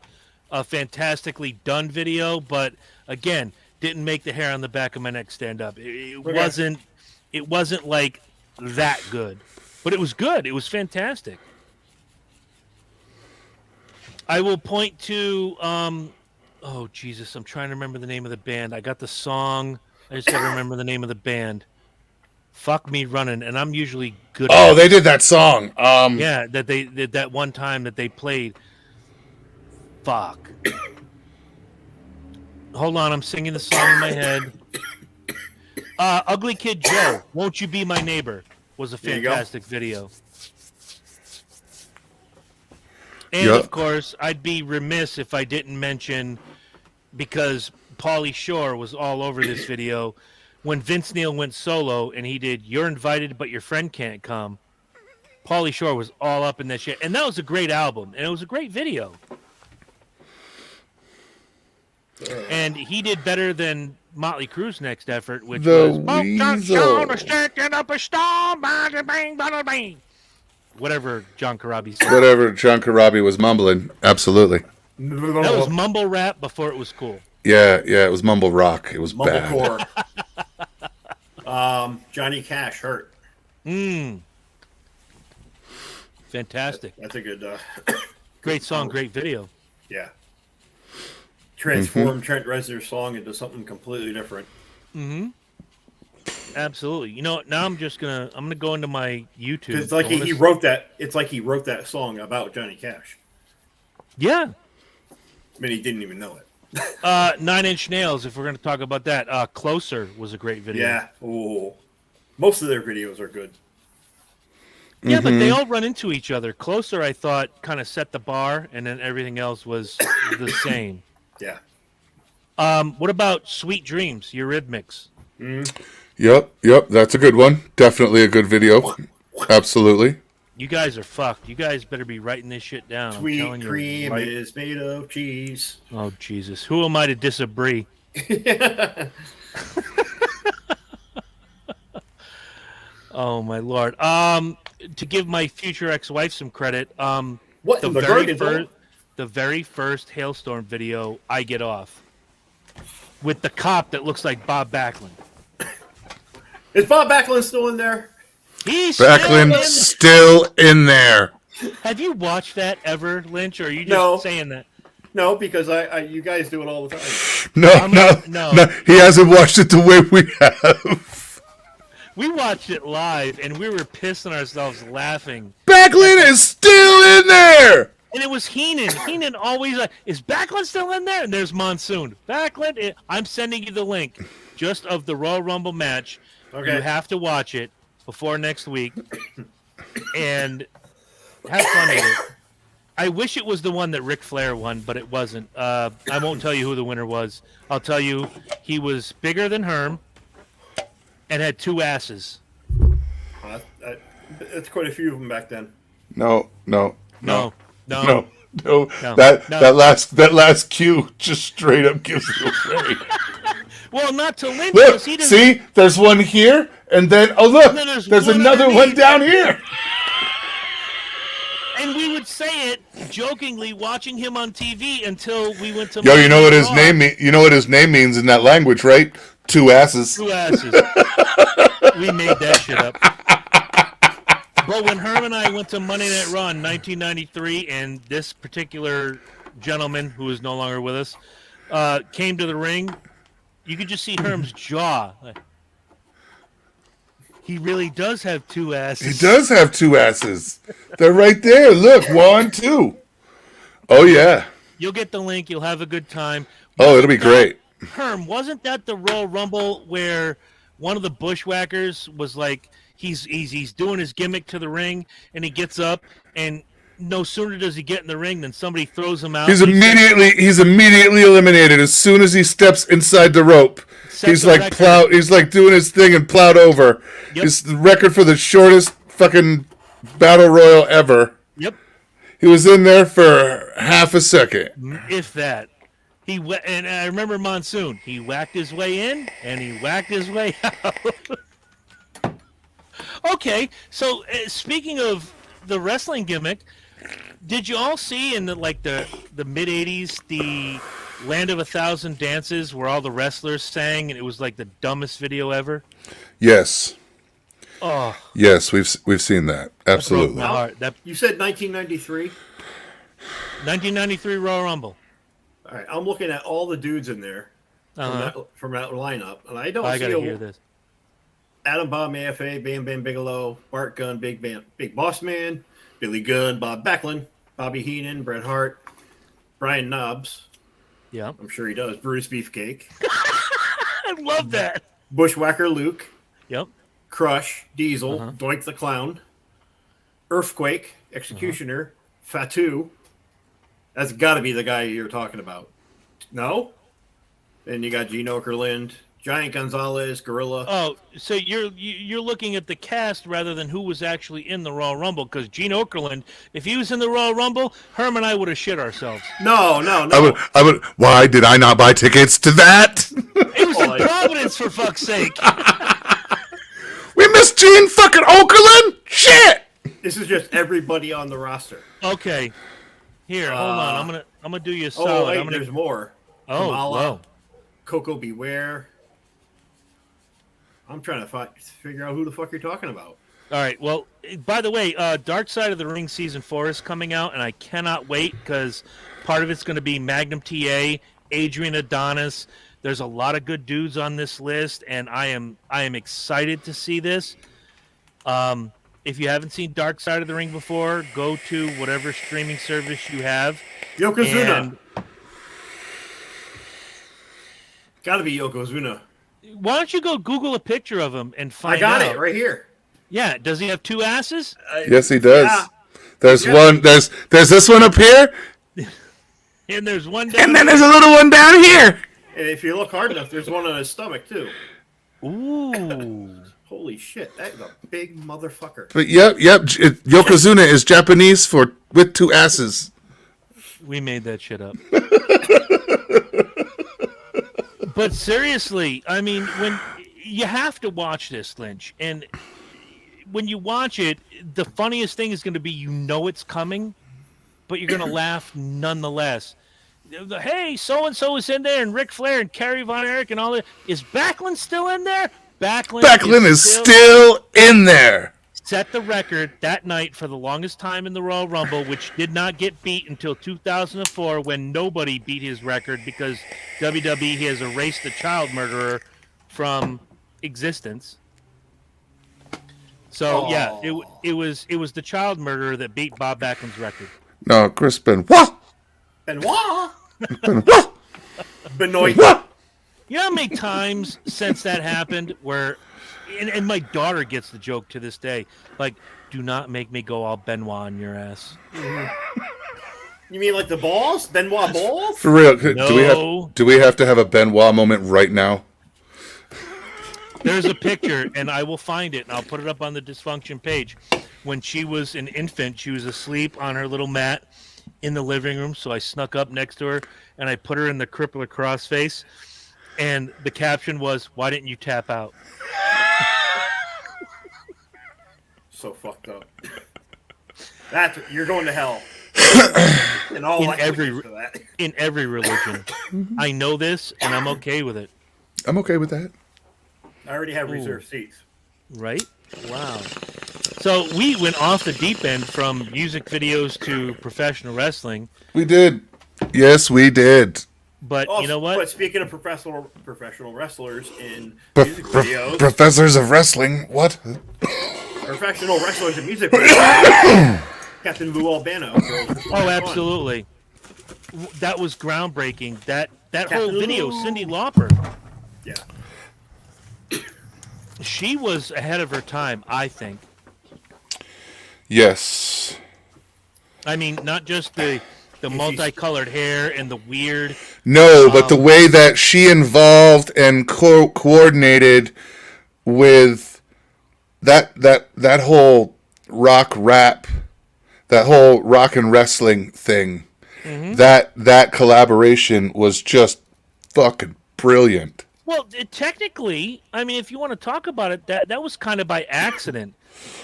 A fantastically done video, but again, didn't make the hair on the back of my neck stand up. It wasn't. It wasn't like that good, but it was good. It was fantastic. I will point to. Oh Jesus! I'm trying to remember the name of the band. I got the song. I just got to remember the name of the band. Fuck Me Running, and I'm usually good. Oh, they did that song. Yeah, that they did that one time that they played. Fuck. Hold on, I'm singing the song in my head. Ugly Kid Joe, Won't You Be My Neighbor was a There you go. fantastic video. And Yep. of course, I'd be remiss if I didn't mention, because Pauly Shore was all over this video, when Vince Neil went solo and he did "You're Invited But Your Friend Can't Come." Pauly Shore was all up in that shit, and that was a great album, and it was a great video. And he did better than Motley Crue's next effort, which The was Weasel. "Sticking up a storm, bang, bang, bang, bang." Whatever John Corabi said. Whatever John Corabi was mumbling. Absolutely. That was mumble rap before it was cool. Yeah, it was mumble rock. It was bad. Mumblecore. Johnny Cash, Hurt. Fantastic. That's a good, Great song, great video. yeah. Transform Trent Reznor's song into something completely different. Absolutely. You know what? Now I'm gonna go into my YouTube. It's like he wrote that. It's like he wrote that song about Johnny Cash. Yeah. I mean, he didn't even know it. 9 Inch Nails, if we're gonna talk about that. Closer was a great video. Yeah. Oh, most of their videos are good. Yeah, but they all run into each other. Closer, I thought, kind of set the bar, and then everything else was the same. Yeah. What about Sweet Dreams, Eurythmics? Yep. That's a good one. Definitely a good video. Absolutely. You guys are fucked. You guys better be writing this shit down. I'm Sweet telling you, cream right- is made of cheese. Oh, Jesus. Who am I to disagree? Oh, my Lord. To give my future ex-wife some credit, What in the garden? the very first Hailstorm video, I get off with the cop that looks like Bob Backlund. Is Bob Backlund still in there? He's Backlund still in there. Have you watched that ever, Lynch, or are you just No. saying that? No, because you guys do it all the time. No. He hasn't watched it the way we have. We watched it live, and we were pissing ourselves laughing. Backlund is still in there. And it was Heenan. Heenan always like, is Backlund still in there? And there's Monsoon. Backlund, I'm sending you the link just of the Royal Rumble match. Okay. You have to watch it before next week. And have fun with it. I wish it was the one that Ric Flair won, but it wasn't. I won't tell you who the winner was. I'll tell you he was bigger than Herm and had 2 asses. It's quite a few of them back then. No. No. No. That No. that last cue just straight up gives it away. Well, not to Lynch. Look, because he doesn't- see, there's one here, and then oh look, then there's there's one another one underneath. down here. And we would say it jokingly, watching him on TV until we went to. Yo, you know what his Raw. name mean? You know what his name means in that language, right? Two asses. Two asses. We made that shit up. But when Herm and I went to Monday Night Raw in 1993, and this particular gentleman, who is no longer with us, came to the ring, you could just see Herm's jaw. He really does have two asses. He does have two asses. They're right there. Look, 1, 2. Oh yeah. You'll get the link. You'll have a good time. Oh, it'll be great. Herm, wasn't that the Royal Rumble where one of the Bushwhackers was like, he's doing his gimmick to the ring, and he gets up, and no sooner does he get in the ring than somebody throws him out. He's immediately eliminated as soon as he steps inside the rope. Set He's the like record. He's like doing his thing and plowed over. Yep. It's the record for the shortest fucking battle royal ever. Yep, He was in there for half a second. if that. And I remember Monsoon. He whacked his way in, and he whacked his way out. Okay, so speaking of the wrestling gimmick, did you all see in the mid '80s the Land of a Thousand Dances where all the wrestlers sang and it was like the dumbest video ever? Yes. Oh, Yes, we've seen that. broke Absolutely. my heart. That You said 1993. 1993 Royal Rumble. All right, I'm looking at all the dudes in there Uh-huh. from that lineup, and I don't I see gotta hear this. Adam Bomb AFA, Bam Bam Bigelow, Bart Gunn, Big Boss Man, Billy Gunn, Bob Backlund, Bobby Heenan, Bret Hart, Brian Knobs. Yeah, I'm sure he does. Brutus Beefcake, I love that. Bushwhacker Luke, Yep. Crush, Diesel, Uh-huh. Doink the Clown, Earthquake, Executioner, Fatu. That's got to be the guy you're talking about. No? Then you got Gene Okerlund, Giant Gonzalez, Gorilla. Oh, so you're looking at the cast rather than who was actually in the Royal Rumble, because Gene Okerlund, if he was in the Royal Rumble, Herm and I would have shit ourselves. No. I would. Why did I not buy tickets to that? It was Oh, in yeah. Providence, for fuck's sake. We missed Gene fucking Okerlund. Shit. This is just everybody on the roster. Okay, here, hold on. I'm gonna do you a Oh, solid. wait, I'm gonna. there's more. Oh, Kamala, wow. Coco Beware. I'm trying to figure out who the fuck you're talking about. All right. Well, by the way, Dark Side of the Ring season 4 is coming out, and I cannot wait because part of it's going to be Magnum TA, Adrian Adonis. There's a lot of good dudes on this list, and I am excited to see this. If you haven't seen Dark Side of the Ring before, go to whatever streaming service you have. Yokozuna. And Got to be Yokozuna. why don't you go Google a picture of him and find I got out? it right here. Yeah. Does he have two asses? Yes, he does. Yeah. There's Yeah. one. There's this one up here, And there's one down and then there's a little one down here. And if you look hard enough, there's one on his stomach too. Ooh. Holy shit, that is a big motherfucker. But yep. Yokozuna is Japanese for with two asses. We made that shit up. But seriously, I mean, when you have to watch this, Lynch, and when you watch it, the funniest thing is going to be it's coming, but you're going to laugh nonetheless. Hey, so and so is in there, and Ric Flair and Kerry Von Erich and all that. Is Backlund still in there? Backlund is still in there. set the record that night for the longest time in the Royal Rumble, which did not get beat until 2004 when nobody beat his record because WWE has erased the child murderer from existence. So yeah, it was the child murderer that beat Bob Backlund's record. No, Chris Benoit. Benoit. Benoit. Benoit. Benoit. You know how many times since that happened where, and my daughter gets the joke to this day, like, do not make me go all Benoit on your ass. You mean like the balls? Benoit balls? For real, No. do we have to have a Benoit moment right now? There's a picture, and I will find it, and I'll put it up on the Dysfunction page. when she was an infant. She was asleep on her little mat in the living room, so I snuck up next to her and I put her in the crippler crossface. And the caption was, "Why didn't you tap out?" So fucked up. You're going to hell. And all In likelihood every- for that. In every religion, I know this, and I'm okay with it. I'm okay with that. I already have reserved seats. Right? Wow. So we went off the deep end from music videos to professional wrestling, We did. Yes, we did. but Oh, you know But what? speaking of professional wrestlers in Pro- music pro- videos, professors of wrestling. What? professional wrestlers in music videos, Captain Lou Albano. Oh, absolutely. That was groundbreaking. That whole video, Lou. Cyndi Lauper, Yeah. she was ahead of her time, I think. Yes. I mean, not just the multicolored hair and the weird. No, but the way that she involved and coordinated with that whole rock rap, that whole rock and wrestling thing, that collaboration was just fucking brilliant. Well, technically, I mean, if you want to talk about it, that was kind of by accident.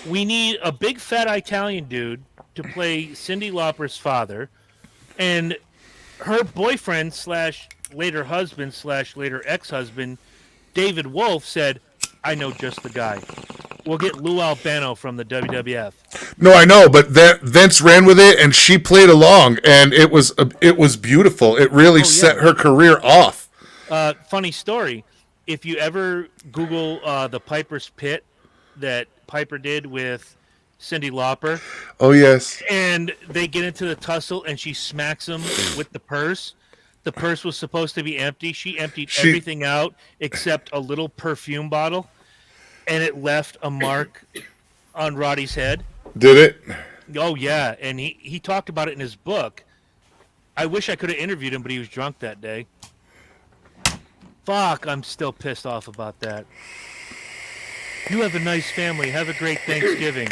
We need a big fat Italian dude to play Cyndi Lauper's father, and her boyfriend slash later husband slash later ex-husband, David Wolf, said, "I know just the guy. We'll get Lou Albano from the WWF." No, I know, but Vince ran with it, and she played along, and it was beautiful. It really set her career off. Funny story. If you ever Google the Piper's Pit that Piper did with Cyndi Lauper, Oh yes, and they get into the tussle, and she smacks him with the purse. The purse was supposed to be empty. She emptied everything out except a little perfume bottle, and it left a mark on Roddy's head. did it? Oh, yeah, and he talked about it in his book. I wish I could have interviewed him, but he was drunk that day. Fuck, I'm still pissed off about that. You have a nice family. Have a great Thanksgiving.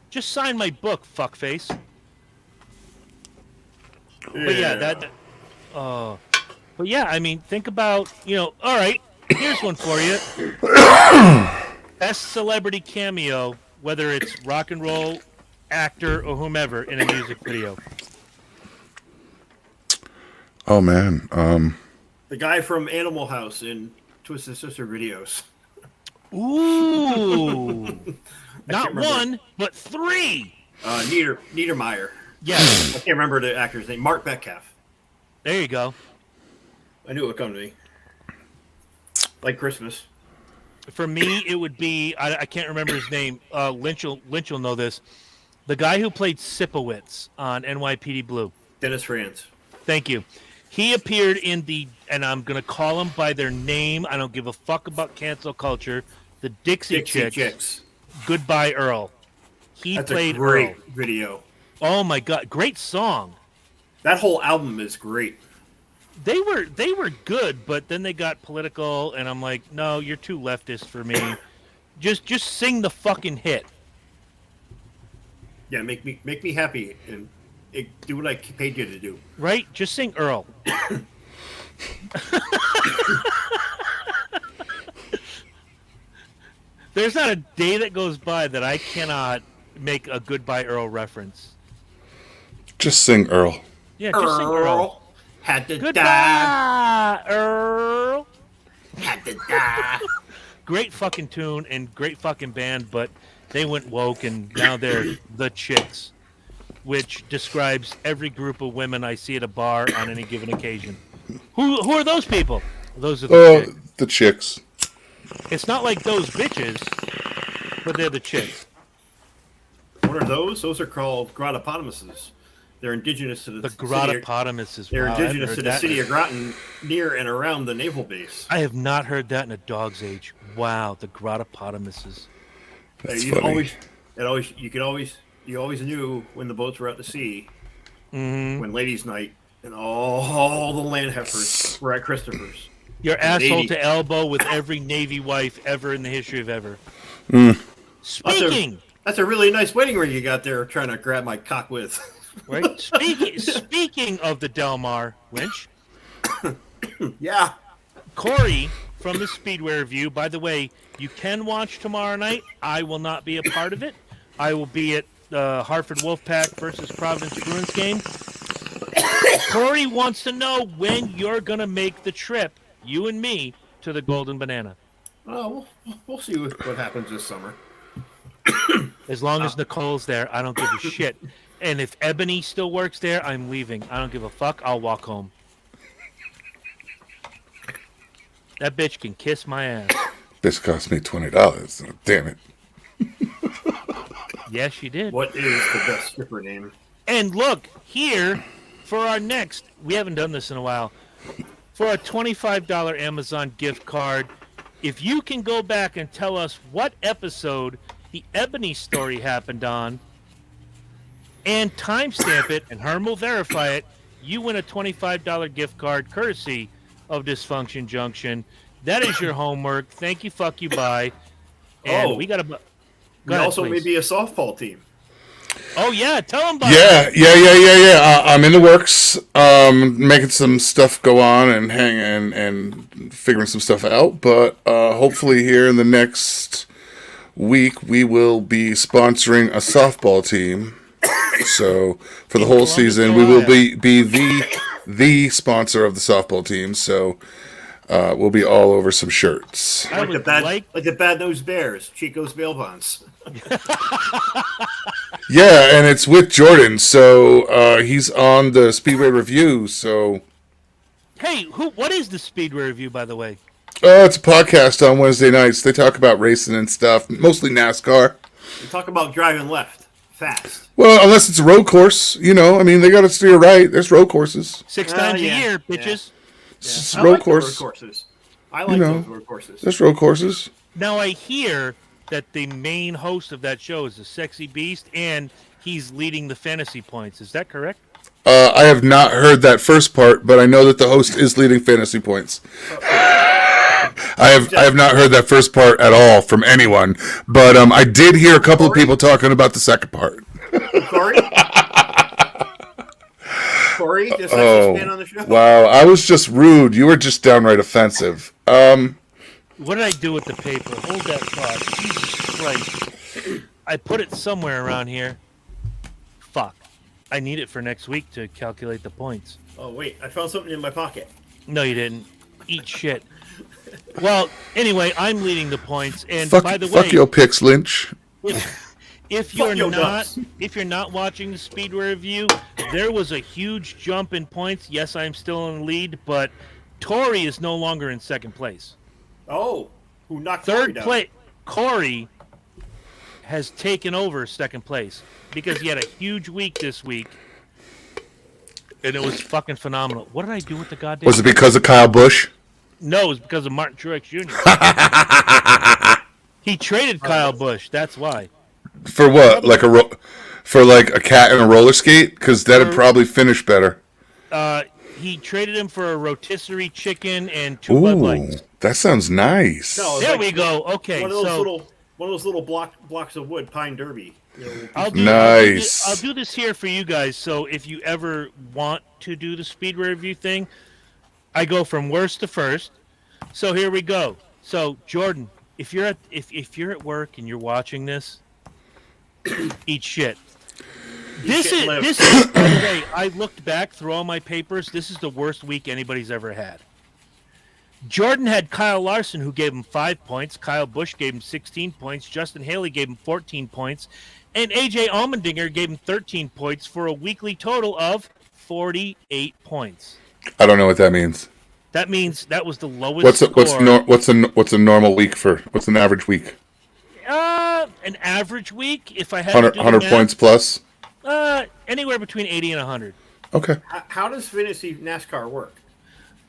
Just sign my book, fuckface. But yeah, but yeah, I mean, think about, all right, here's one for you. Best celebrity cameo, whether it's rock and roll, actor, or whomever in a music video. Oh man, The guy from Animal House in Twisted Sister videos. Ooh. Not remember. one, but three. Niedermeyer. Yes, I can't remember the actor's name. Mark Metcalf. there you go. I knew it would come to me. Like Christmas. For me, it would be, I can't remember his name. Lynch will know this. The guy who played Sipowicz on NYPD Blue. Dennis Franz. Thank you. He appeared in and I'm going to call them by their name. I don't give a fuck about cancel culture. The Dixie Chicks. Goodbye, Earl. He That's a played great Earl. video. Oh my God, great song. That whole album is great. They were good, but then they got political, and I'm like, no, you're too leftist for me. Just sing the fucking hit. Yeah, make me happy and do what I paid you to do. Right? Just sing Earl. There's not a day that goes by that I cannot make a Goodbye Earl reference. just sing Earl. Yeah, just sing Earl. Had to die. Goodbye, Earl. Had to die. Great fucking tune and great fucking band, but they went woke and now they're the Chicks, which describes every group of women I see at a bar on any given occasion. Who are those people? Those are the Oh, Chicks. the chicks. It's not like those bitches, but they're the Chicks. What are those? Those are called Grotopotamuses. They're indigenous to The city. Grotopotamuses. They're Wow, I haven't indigenous heard to the that. city of Groton, near and around the naval base. I have not heard that in a dog's age. Wow, the Grotopotamuses. That's You funny. always knew when the boats were out to sea, Mm-hmm. when ladies' night, and all the land heifers were at Christopher's. You're asshole Lady. to elbow with every Navy wife ever in the history of ever. Speaking That's a really nice wedding ring you got there trying to grab my cock with. Right. Speaking of the Del Mar, Lynch, Yeah. Corey from the Speedway Review. By the way, you can watch tomorrow night. I will not be a part of it. I will be at Hartford Wolfpack versus Providence Bruins game. Corey wants to know when you're going to make the trip, you and me, to the Golden Banana. Oh, we'll see what happens this summer. As long as Nicole's there, I don't give a shit. And if Ebony still works there, I'm leaving. I don't give a fuck. I'll walk home. That bitch can kiss my ass. This cost me $20. Damn it. Yes, she did. What is the best stripper name? And look, here, for our next, we haven't done this in a while, for a $25 Amazon gift card, if you can go back and tell us what episode the Ebony story happened on, and timestamp it, and Herm will verify it, you win a $25 gift card courtesy of Dysfunction Junction. That is your homework. Thank you, fuck you, bye. And Oh. we got to... And also maybe a softball team. Oh, yeah, tell them about Yeah. I'm in the works. Making some stuff go on and and figuring some stuff out. But hopefully here in the next week we will be sponsoring a softball team. So for the whole Columbus, season we will Ohio. be the sponsor of the softball team. So we'll be all over some shirts. I Like the would bad, like... like the Bad Nosed Bears, Chico's bail bonds. Yeah, and it's with Jordan. So he's on the Speedway Review. So Hey, what is the Speedway Review, by the way? it's a podcast on Wednesday nights. They talk about racing and stuff, mostly NASCAR. We talk about driving left, fast. Well, unless it's a road course, you know. I mean, they got to steer right. There's road courses. 6 Ah, times yeah, a year, yeah. bitches. It's I road like the course. road courses. I like know. those road courses. There's road courses. Now, I hear that the main host of that show is a sexy beast, and he's leading the fantasy points. Is that correct? I have not heard that first part, but I know that the host is leading fantasy points. I have not heard that first part at all from anyone, but I did hear a couple of people talking about the second part. Corey? Corey, the sexy man on the show? Wow, I was just rude. You were just downright offensive. What did I do with the paper? Hold that thought. Jesus Christ. I put it somewhere around here. Fuck. I need it for next week to calculate the points. Oh, wait, I found something in my pocket. No, you didn't. Eat shit. Well, anyway, I'm leading the points, and Fuck, by the fuck way, your picks, Lynch. if Fuck your you're not watching the Speedway Review, there was a huge jump in points. Yes, I'm still in the lead, but Tori is no longer in second place. Oh, who knocked Corey Third down? place, Corey has taken over second place because he had a huge week this week, and it was fucking phenomenal. What did I do with the goddamn? Was it because of Kyle Busch? No, it was because of Martin Truex Jr. He traded Kyle Busch. That's why. For what? Like for like a cat and a roller skate? Because that'd probably finish better. He traded him for a rotisserie chicken and 2 Bud Ooh, Lights. that sounds nice. No, it's There like we go. Okay, One of those so little blocks of wood, pine derby. You know, I'll do, Nice. I'll do this here for you guys. So if you ever want to do the Speedway Review thing, I go from worst to first. So here we go. So Jordan, if you're at work and you're watching this, eat shit. This shit and is live. by the way, I looked back through all my papers. This is the worst week anybody's ever had. Jordan had Kyle Larson, who gave him 5 points. Kyle Busch gave him 16 points. Justin Haley gave him 14 points. And AJ Allmendinger gave him 13 points for a weekly total of 48 points. I don't know what that means. That means that was the lowest score. What's a normal week for? What's an average week? An average week, if I had 100, to do the 100 math, points plus. anywhere between 80 and 100. Okay. how does fantasy NASCAR work?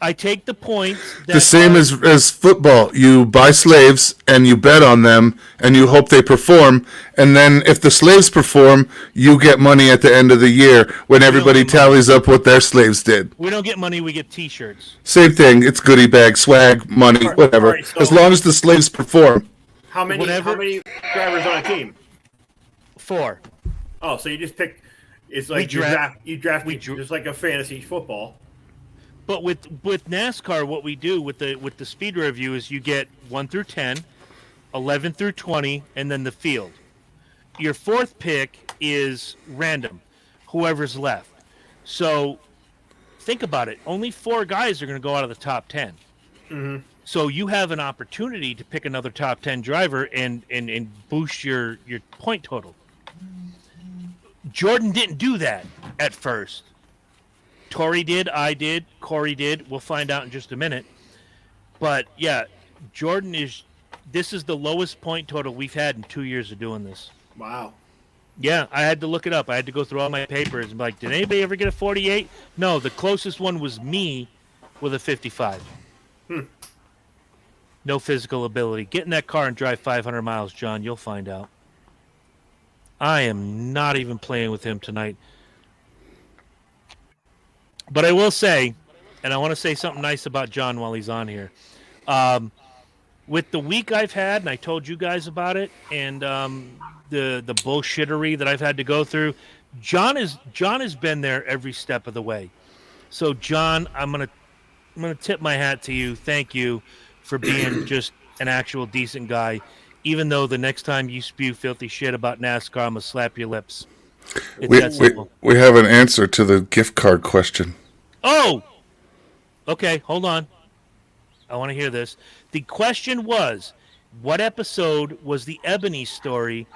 I take the points. That The same as football. You buy slaves and you bet on them and you hope they perform. And then if the slaves perform, you get money at the end of the year when everybody get money. tallies up what their slaves did. We don't get money, we get T-shirts. Same thing. It's goodie bag, swag, money, whatever. all right, so- As long as the slaves perform. How many Whatever. drivers on a team? 4. Oh, so you just pick. It's like you draft just like a fantasy football. But with NASCAR, what we do with the speed review is you get 1 through 10, 11 through 20, and then the field. Your 4th pick is random, whoever's left. So think about it. Only 4 guys are going to go out of the top 10. Mm-hmm. So you have an opportunity to pick another top 10 driver and boost your point total. Jordan didn't do that at first. Tori did, I did, Corey did. We'll find out in just a minute. But yeah, this is the lowest point total we've had in 2 years of doing this. Wow. Yeah, I had to look it up. I had to go through all my papers and be like, did anybody ever get a 48? No, the closest one was me with a 55. No physical ability. Get in that car and drive 500 miles, John. You'll find out. I am not even playing with him tonight. But I will say, and I want to say something nice about John while he's on here. With the week I've had, and I told you guys about it, and the bullshittery that I've had to go through, John has been there every step of the way. So John, I'm gonna tip my hat to you. Thank you for being just an actual decent guy. Even though the next time you spew filthy shit about NASCAR, I'm gonna slap your lips. It's that simple. We have an answer to the gift card question. Oh! Okay, hold on. I want to hear this. The question was, what episode was the Ebony story?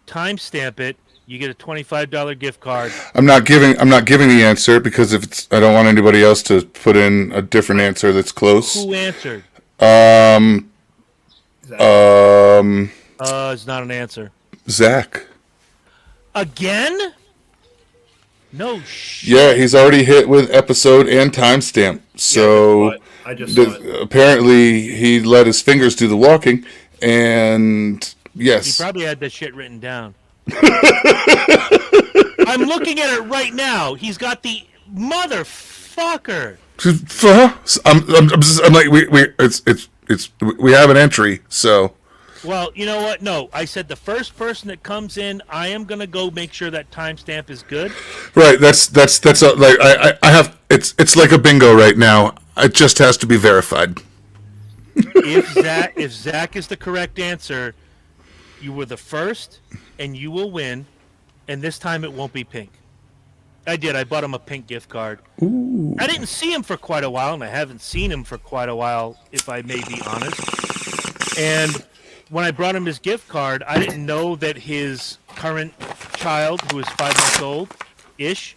Timestamp it. You get a $25 gift card. I'm not giving the answer because I don't want anybody else to put in a different answer that's close. Who answered? It's not an answer. Zach. Again? No shit. Yeah, he's already hit with episode and timestamp. So I just saw it. Apparently he let his fingers do the walking, and yes. He probably had this shit written down. I'm looking at it right now. He's got the motherfucker. I'm like we have an entry, so. Well, you know what? No, I said the first person that comes in, I am gonna go make sure that timestamp is good. Right. That's like I have. It's like a bingo right now. It just has to be verified. If Zach is the correct answer, you were the first, and you will win. And this time it won't be pink. I did. I bought him a pink gift card. Ooh. I didn't see him for quite a while, and I haven't seen him for quite a while, if I may be honest. And when I brought him his gift card, I didn't know that his current child, who is 5 months old-ish,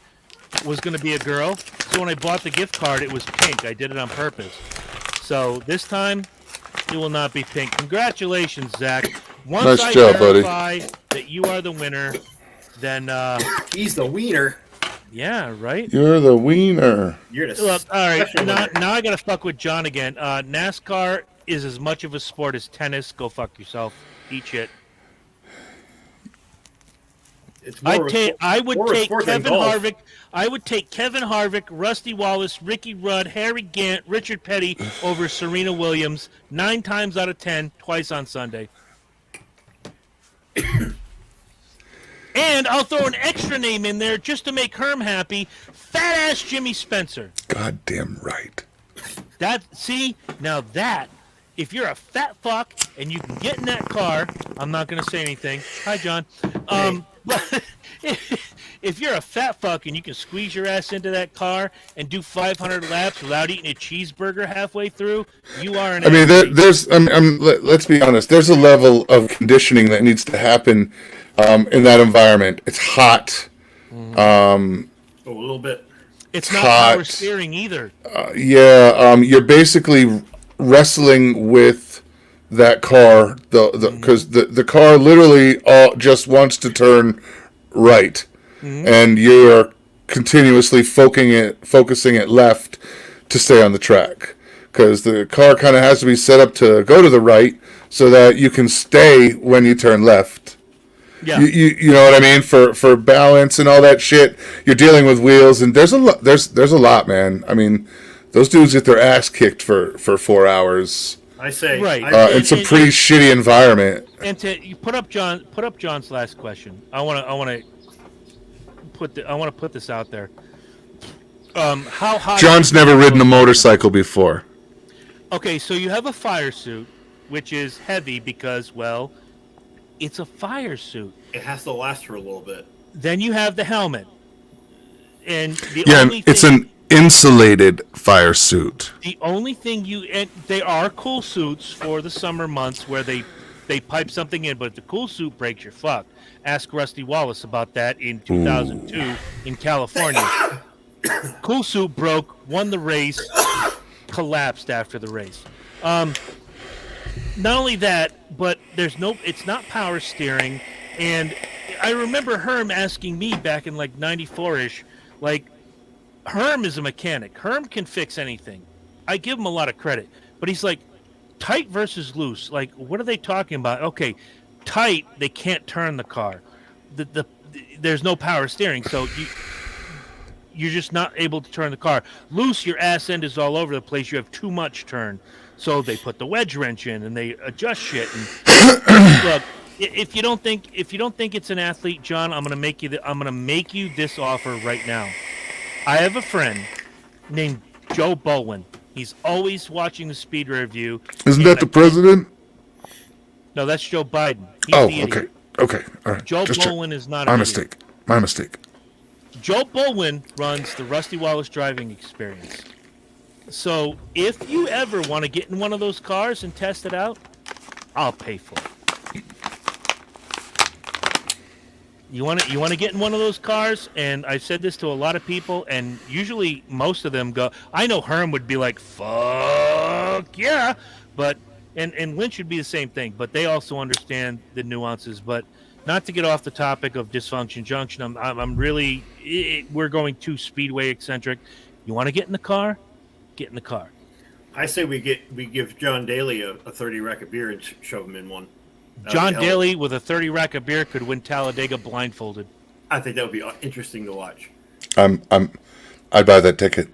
was going to be a girl. So when I bought the gift card, it was pink. I did it on purpose. So this time, it will not be pink. Congratulations, Zach. Once Nice job, buddy. verify that you are the winner, then He's the wiener. yeah, right. You're the wiener. You're the Look, all right, special now wiener. I gotta fuck with John again. NASCAR is as much of a sport as tennis. Go fuck yourself. Eat shit. It's more of a I would more of a take sport than Kevin golf. Harvick. I would take Kevin Harvick, Rusty Wallace, Ricky Rudd, Harry Gant, Richard Petty over Serena Williams 9 times out of 10, twice on Sunday. And I'll throw an extra name in there just to make Herm happy. Fat ass Jimmy Spencer. Goddamn right. If you're a fat fuck and you can get in that car, I'm not going to say anything. Hi, John. But if you're a fat fuck and you can squeeze your ass into that car and do 500 laps without eating a cheeseburger halfway through, you are an athlete. Let's be honest. There's a level of conditioning that needs to happen in that environment. It's hot. Oh, a little bit. It's not hot. power steering either. You're basically wrestling with that car, because the car literally just wants to turn right, and you are continuously focusing it left to stay on the track, because the car kind of has to be set up to go to the right so that you can stay when you turn left. Yeah. You know what I mean, for balance and all that shit. You're dealing with wheels, and there's a lot, man. I mean, those dudes get their ass kicked for 4 hours. I say, Right. It's a pretty shitty environment. And to you put up John's last question. I want to put this out there. How high? John's never ridden a motorcycle before. Okay, so you have a fire suit, which is heavy because, well, it's a fire suit. it has to last for a little bit. Then you have the helmet, and Yeah, and it's an insulated fire suit. the only thing and they are cool suits for the summer months where they pipe something in, but if the cool suit breaks, you're fucked. Ask Rusty Wallace about that in 2002 in California. Cool suit broke, won the race, collapsed after the race. Not only that, but it's not power steering. And I remember Herm asking me back in like 94-ish, like, Herm is a mechanic. Herm can fix anything. I give him a lot of credit. But he's like, tight versus loose. Like, what are they talking about? Okay, tight, they can't turn the car. There's no power steering, so you're just not able to turn the car. Loose, your ass end is all over the place. You have too much turn. So they put the wedge wrench in and they adjust shit. And look, if you don't think it's an athlete, John, I'm gonna make you this offer right now. I have a friend named Joe Bowen. He's always watching the Speed Review. Isn't that the president? No, that's Joe Biden. He's Oh, the idiot. okay, all right. Joe Just check. Bowen is not My an mistake. My mistake. idiot. Joe Bowen runs the Rusty Wallace driving experience. So if you ever want to get in one of those cars and test it out, I'll pay for it. You want to get in one of those cars, and I've said this to a lot of people, and usually most of them go. I know Herm would be like, "Fuck yeah," but and Lynch would be the same thing, but they also understand the nuances. But not to get off the topic of Dysfunction Junction, I'm really we're going too speedway eccentric. You want to get in the car? Get in the car. I say we give John Daly a 30 rack of beer and shove him in one. John That'd be Daly with a 30 rack of beer could win Talladega blindfolded. I think that would be interesting to watch. I'd buy that ticket.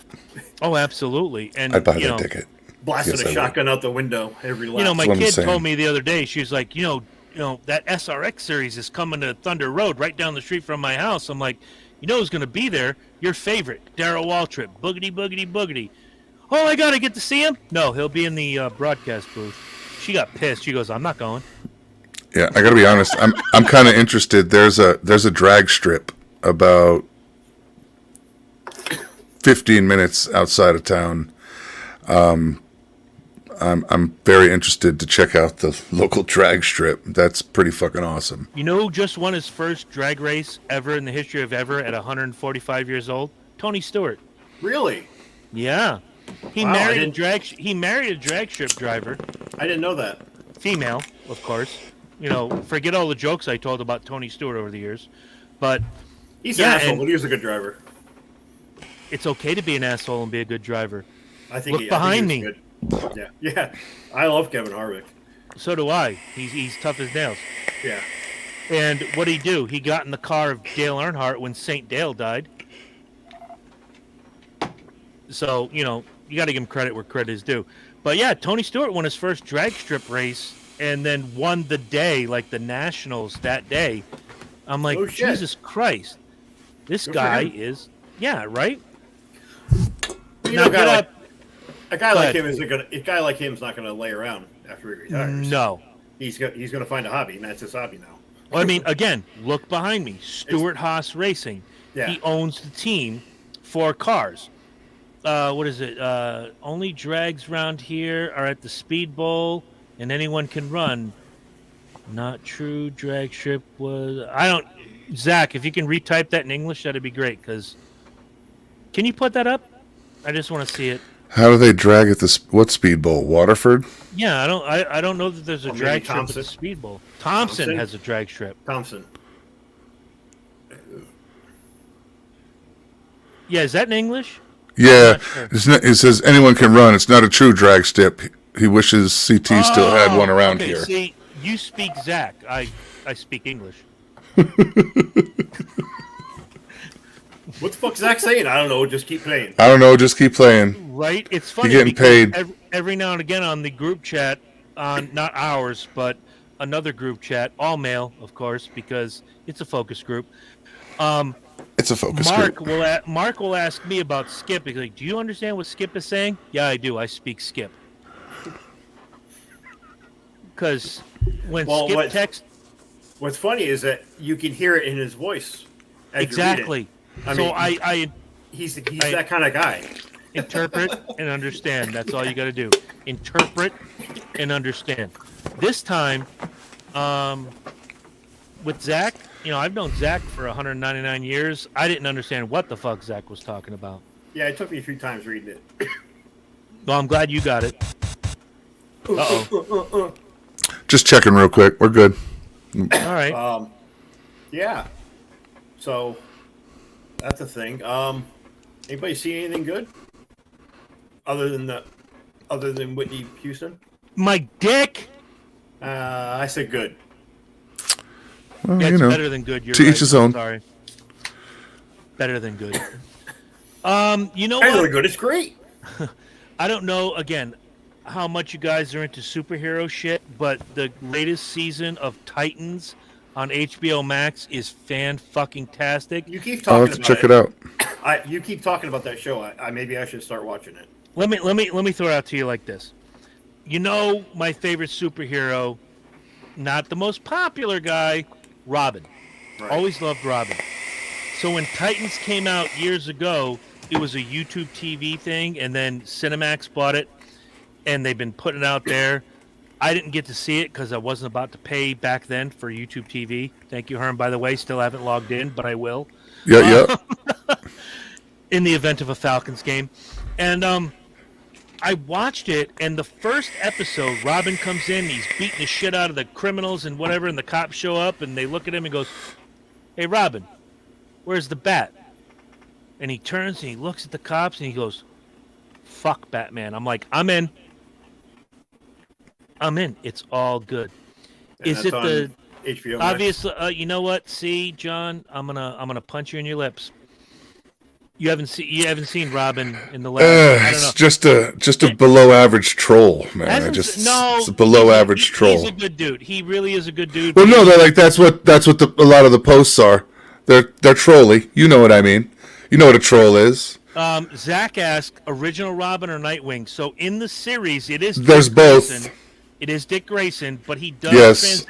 Oh, absolutely. And I'd buy that ticket. Blasting Yes, I a would. shotgun out the window every lap. My what I'm kid saying. told me the other day, she was like, that SRX series is coming to Thunder Road right down the street from my house. I'm like, who's going to be there? Your favorite, Darrell Waltrip. Boogity, boogity, boogity. Oh, I got to get to see him? No, he'll be in the broadcast booth. She got pissed. She goes, I'm not going. Yeah, I got to be honest. I'm kind of interested. There's a drag strip about 15 minutes outside of town. I'm very interested to check out the local drag strip. That's pretty fucking awesome. You know who just won his first drag race ever in the history of ever at 145 years old? Tony Stewart. Really? Yeah. He Wow, married a drag strip driver. I didn't know that. Female, of course. Forget all the jokes I told about Tony Stewart over the years. But He's Yeah, an asshole, and- but he was a good driver. it's okay to be an asshole and be a good driver. I think Look behind he was good. Yeah. I love Kevin Harvick. So do I. He's tough as nails. Yeah. And what did he do? He got in the car of Dale Earnhardt when St. Dale died. So, you got to give him credit where credit is due. But yeah, Tony Stewart won his first drag strip race and then won the day, like the Nationals that day. I'm like, Oh, shit. Jesus Christ. This Good for guy him. is, yeah, right? You Now know, get a guy Go like ahead. him is not going to lay around after he retires. No. He's going to find a hobby, and that's his hobby now. Well, I mean, again, look behind me. Stuart Haas Racing. Yeah. He owns the team for cars. What is it? Only drags around here are at the Speed Bowl, and anyone can run. Not true. Drag strip was. Zach, if you can retype that in English, that'd be great. Can you put that up? I just want to see it. How do they drag at what speed bowl? Waterford? Yeah, I don't know that there's a Or maybe drag strip at Thompson. the Speed Bowl. Thompson Thompson? has a drag strip. Thompson. Yeah, is that in English? Yeah. not sure. It says anyone can run. It's not a true drag strip. He wishes CT still had one around okay, here. See, you speak Zach. I speak English. What the fuck's Zach saying? I don't know. Just keep playing. I don't know. Just keep playing. Right? It's funny. getting because paid. every now and again on the group chat, on not ours, but another group chat, all male, of course, because it's a focus group. It's a focus Mark group. Mark will ask me about Skip. He's like, "Do you understand what Skip is saying?" Yeah, I do. I speak Skip. Because when Well, Skip texts, What's funny is that you can hear it in his voice. As you read it. exactly. I So mean, I he's that kind of guy. interpret and understand. That's all you got to do. Interpret and understand. This time, with Zach, I've known Zach for 199 years. I didn't understand what the fuck Zach was talking about. Yeah, it took me a few times reading it. Well, I'm glad you got it. Uh-oh. Just checking real quick. We're good. All right. Yeah. So that's the thing. Anybody see anything good other than Whitney Houston? My dick. I said good. Well, Yeah, it's better than good. You're to right. each his own. Sorry. Better than good. You know Better what? than good. It's great. I don't know, again, how much you guys are into superhero shit, but the latest season of Titans on HBO Max is fan-fucking-tastic. You keep I'll talking have to about check it out. You keep talking about that show. Maybe I should start watching it. Let me throw it out to you like this. My favorite superhero, not the most popular guy, Robin. Right. Always loved Robin. So when Titans came out years ago, it was a YouTube TV thing, and then Cinemax bought it, and they've been putting it out there. I didn't get to see it because I wasn't about to pay back then for YouTube TV. Thank you, Herm, by the way. Still haven't logged in, but I will. Yeah. In the event of a Falcons game. And I watched it, and the first episode, Robin comes in, he's beating the shit out of the criminals and whatever, and the cops show up, and they look at him and goes, "Hey, Robin, where's the bat?" And he turns and he looks at the cops, and he goes, "Fuck Batman." I'm like, I'm in. It's all good. And Is that's it on the HBO Max? obviously? You know what? See, John, I'm gonna punch you in your lips. You haven't seen Robin in the last. I don't know. It's just a below average troll, man. It's a below average troll. He's a good dude. He really is a good dude. Well, no, that's what a lot of the posts are. They're trolly. You know what I mean. You know what a troll is. Zach asked, original Robin or Nightwing? So in the series, it is. There's Dick both. Grayson. It is Dick Grayson, but he does Yes.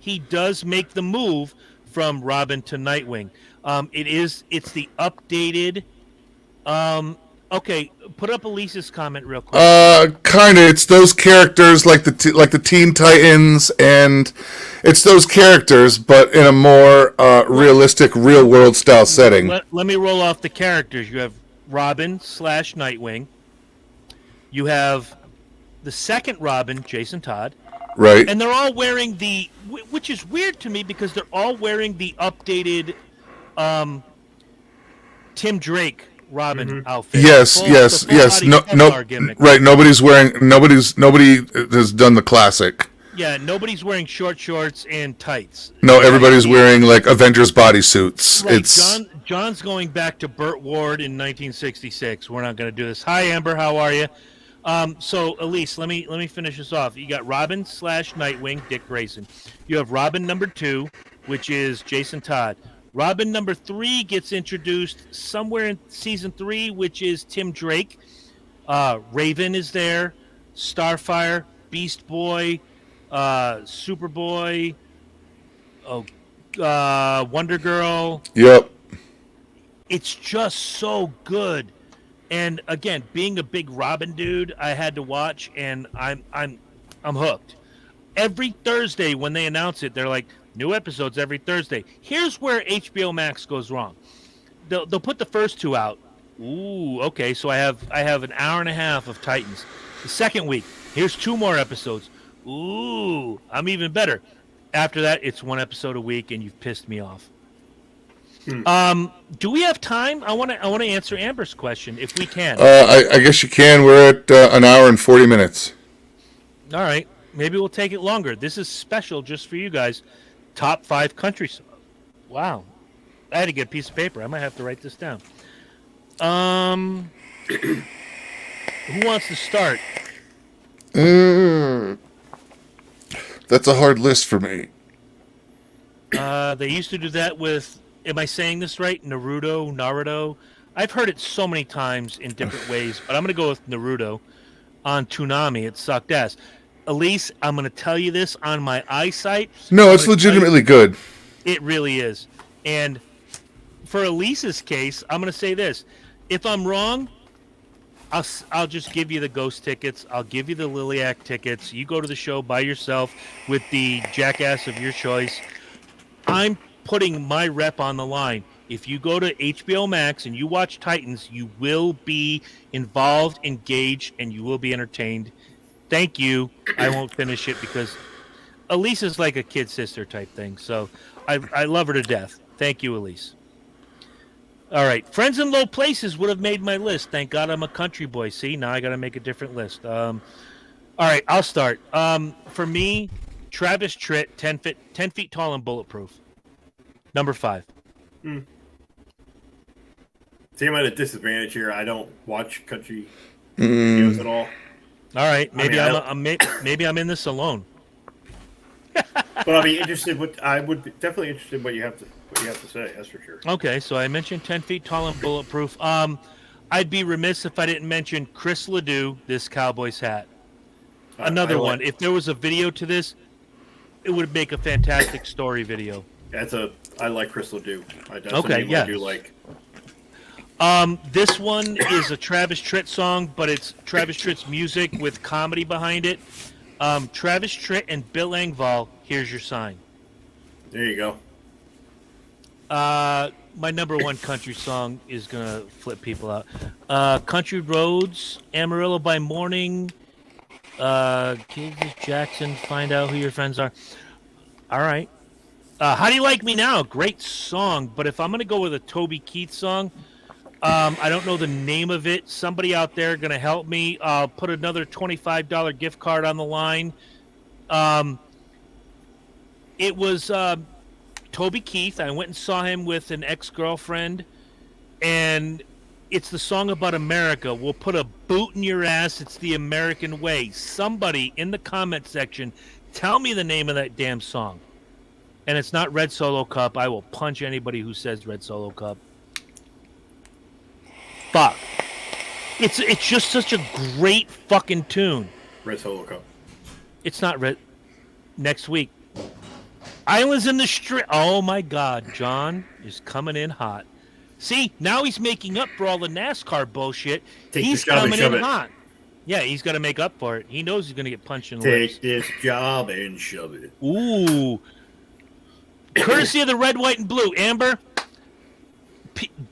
he does make the move from Robin to Nightwing. It's the updated. Okay, put up Elise's comment real quick. Kind of. It's those characters like the Teen Titans, and it's those characters, but in a more realistic, real world style setting. Let me roll off the characters. You have Robin / Nightwing. You have the second Robin, Jason Todd. Right. And they're all wearing which is weird to me because they're all wearing the updated Tim Drake Robin outfit. Yes. Full No. Kevlar gimmick. Right. Nobody has done the classic. Yeah, nobody's wearing short shorts and tights. No, everybody's wearing like Avengers bodysuits. Right, John's going back to Burt Ward in 1966. We're not going to do this. Hi, Amber. How are you? So Elise, let me finish this off. You got Robin / Nightwing, Dick Grayson. You have Robin number 2, which is Jason Todd. Robin number 3 gets introduced somewhere in season 3, which is Tim Drake. Raven is there. Starfire, Beast Boy, Superboy, Wonder Girl. Yep. It's just so good. And again, being a big Robin dude, I had to watch, and I'm hooked. Every Thursday when they announce it, they're like, new episodes every Thursday. Here's where HBO Max goes wrong. They'll put the first 2 out. Ooh, okay, so I have an hour and a half of Titans. The second week, here's 2 more episodes. Ooh, I'm even better. After that, it's 1 episode a week, and you've pissed me off. Do we have time? I want to answer Amber's question if we can. I guess you can. We're at an hour and 40 minutes. All right, maybe we'll take it longer. This is special just for you guys. Top 5 countries. Wow, I had to get a piece of paper. I might have to write this down. Who wants to start? That's a hard list for me. They used to do that with, am I saying this right? Naruto. I've heard it so many times in different ways, but I'm going to go with Naruto on Toonami. It sucked ass. Elise, I'm going to tell you this on my eyesight. No, I'm it's gonna tell you- legitimately good. It really is. And for Elise's case, I'm going to say this. If I'm wrong, I'll just give you the Ghost tickets. I'll give you the Liliac tickets. You go to the show by yourself with the jackass of your choice. I'm putting my rep on the line. If you go to HBO Max and you watch Titans, you will be involved, engaged, and you will be entertained. Thank you. I won't finish it because Elise is like a kid sister type thing. So I love her to death. Thank you, Elise. All right. Friends in Low Places would have made my list. Thank God I'm a country boy. See, now I got to make a different list. All right, I'll start. For me, Travis Tritt, 10 feet tall and bulletproof. Number 5. See, I'm at a disadvantage here. I don't watch country videos at all. All right, maybe I mean, maybe I'm in this alone. But I'd be interested. I would be definitely interested in what you have to say. That's for sure. Okay, so I mentioned 10 feet tall and bulletproof. I'd be remiss if I didn't mention Chris Ledoux, this Cowboys hat. Another one. If there was a video to this, it would make a fantastic story video. I like Chris Ledoux. That's Okay, a name yeah. I do like. This one is a Travis Tritt song, but it's Travis Tritt's music with comedy behind it. Travis Tritt and Bill Engvall, Here's Your Sign. There you go. My number one country song is going to flip people out. Country Roads, Amarillo by Morning, Kids Jackson, Find Out Who Your Friends Are. All right. How Do You Like Me Now? Great song, but if I'm going to go with a Toby Keith song, I don't know the name of it. Somebody out there going to help me. I'll put another $25 gift card on the line. It was Toby Keith. I went and saw him with an ex-girlfriend, and it's the song about America. We'll put a boot in your ass. It's the American way. Somebody in the comment section, tell me the name of that damn song. And it's not Red Solo Cup. I will punch anybody who says Red Solo Cup. Fuck. It's just such a great fucking tune. Red Solo Cup. It's not Red. Next week. Islands in the Stream. Oh my God, John is coming in hot. See, now he's making up for all the NASCAR bullshit. Take He's this job and coming shove in it. hot. Yeah, he's got to make up for it. He knows he's going to get punched in the lips. Take this job and shove it. Ooh. Courtesy of the Red, White, and Blue. Amber,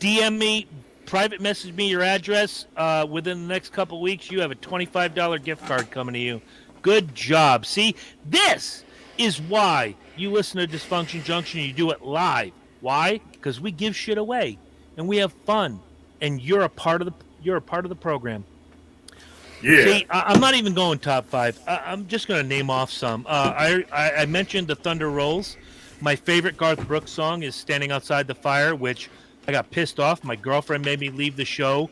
DM me, private message me your address. Within the next couple weeks, you have a $25 gift card coming to you. Good job. See, this is why you listen to Dysfunction Junction and you do it live. Why? Because we give shit away and we have fun, and you're a part of the program. Yeah. See, I'm not even going top 5. I'm just going to name off some. I mentioned the Thunder Rolls. My favorite Garth Brooks song is Standing Outside the Fire, which I got pissed off. My girlfriend made me leave the show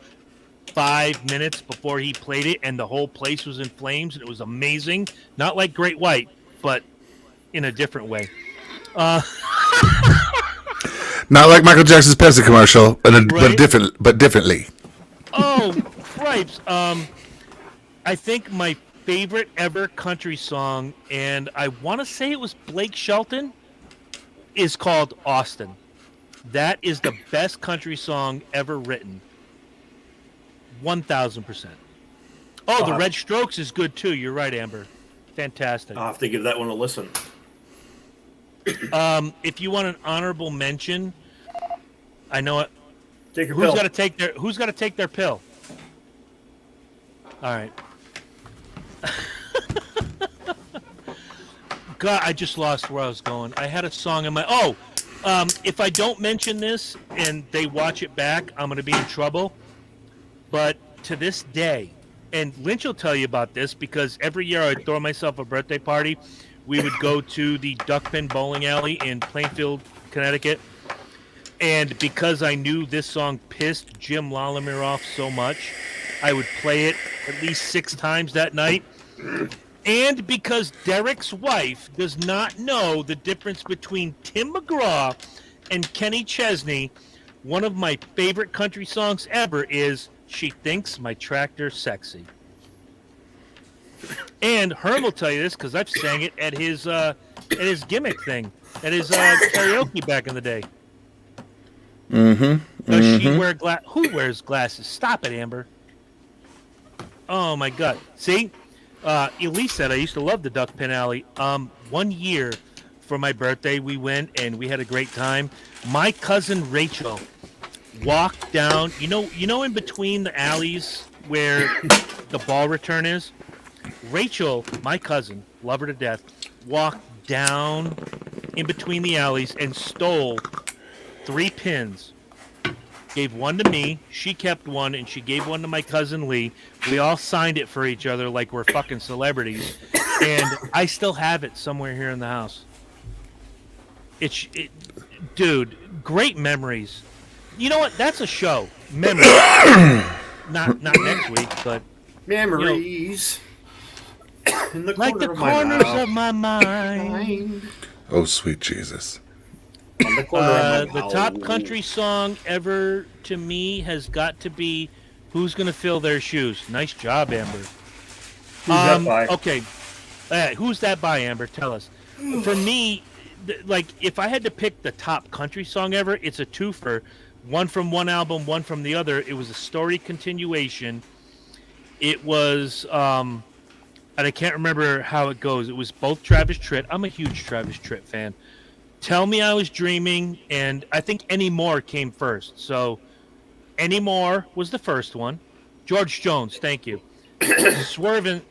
5 minutes before he played it, and the whole place was in flames, and it was amazing. Not like Great White, but in a different way. Not like Michael Jackson's Pepsi commercial, Right. but differently. Oh, cripes. I think my favorite ever country song, and I want to say it was Blake Shelton, is called Austin. That is the best country song ever written. 1,000%. Oh, the Red Strokes is good too. You're right, Amber. Fantastic. I'll have to give that one a listen. If you want an honorable mention, I know it. Take your Who's pill. got to take their pill? All right. God, I just lost where I was going. I had a song in my... if I don't mention this and they watch it back, I'm going to be in trouble. But to this day, and Lynch will tell you about this because every year I'd throw myself a birthday party. We would go to the Duckpin Bowling Alley in Plainfield, Connecticut. And because I knew this song pissed Jim Lallimer off so much, I would play it at least 6 times that night. And because Derek's wife does not know the difference between Tim McGraw and Kenny Chesney, one of my favorite country songs ever is She Thinks My Tractor Sexy. And Herm will tell you this because I've sang it at his gimmick thing, at his karaoke back in the day. Does she wear Who wears glasses? Stop it, Amber. Oh my God! See, Elise said I used to love the Duck Pin Alley. 1 year for my birthday, we went and we had a great time. My cousin Rachel walked down. You know, in between the alleys where the ball return is. Rachel, my cousin, love her to death, walked down in between the alleys and stole 3 pins. Gave one to me, she kept one, and she gave one to my cousin Lee. We all signed it for each other like we're fucking celebrities. And I still have it somewhere here in the house. Dude, great memories. You know what? That's a show. Memories. not next week, but Memories. In the like the corner corners of my mind. Oh, sweet Jesus. On the corner of my The top mouth. country song ever to me has got to be "Who's Gonna Fill Their Shoes." Nice job, Amber. Who's that by? Okay, who's that by, Amber? Tell us. For me, like if I had to pick the top country song ever, it's a twofer. One from one album, one from the other. It was a story continuation. It was, and I can't remember how it goes. It was both Travis Tritt. I'm a huge Travis Tritt fan. Tell Me I Was Dreaming, and I think Any More came first. So Any More was the first one. George Jones, thank you. Swerving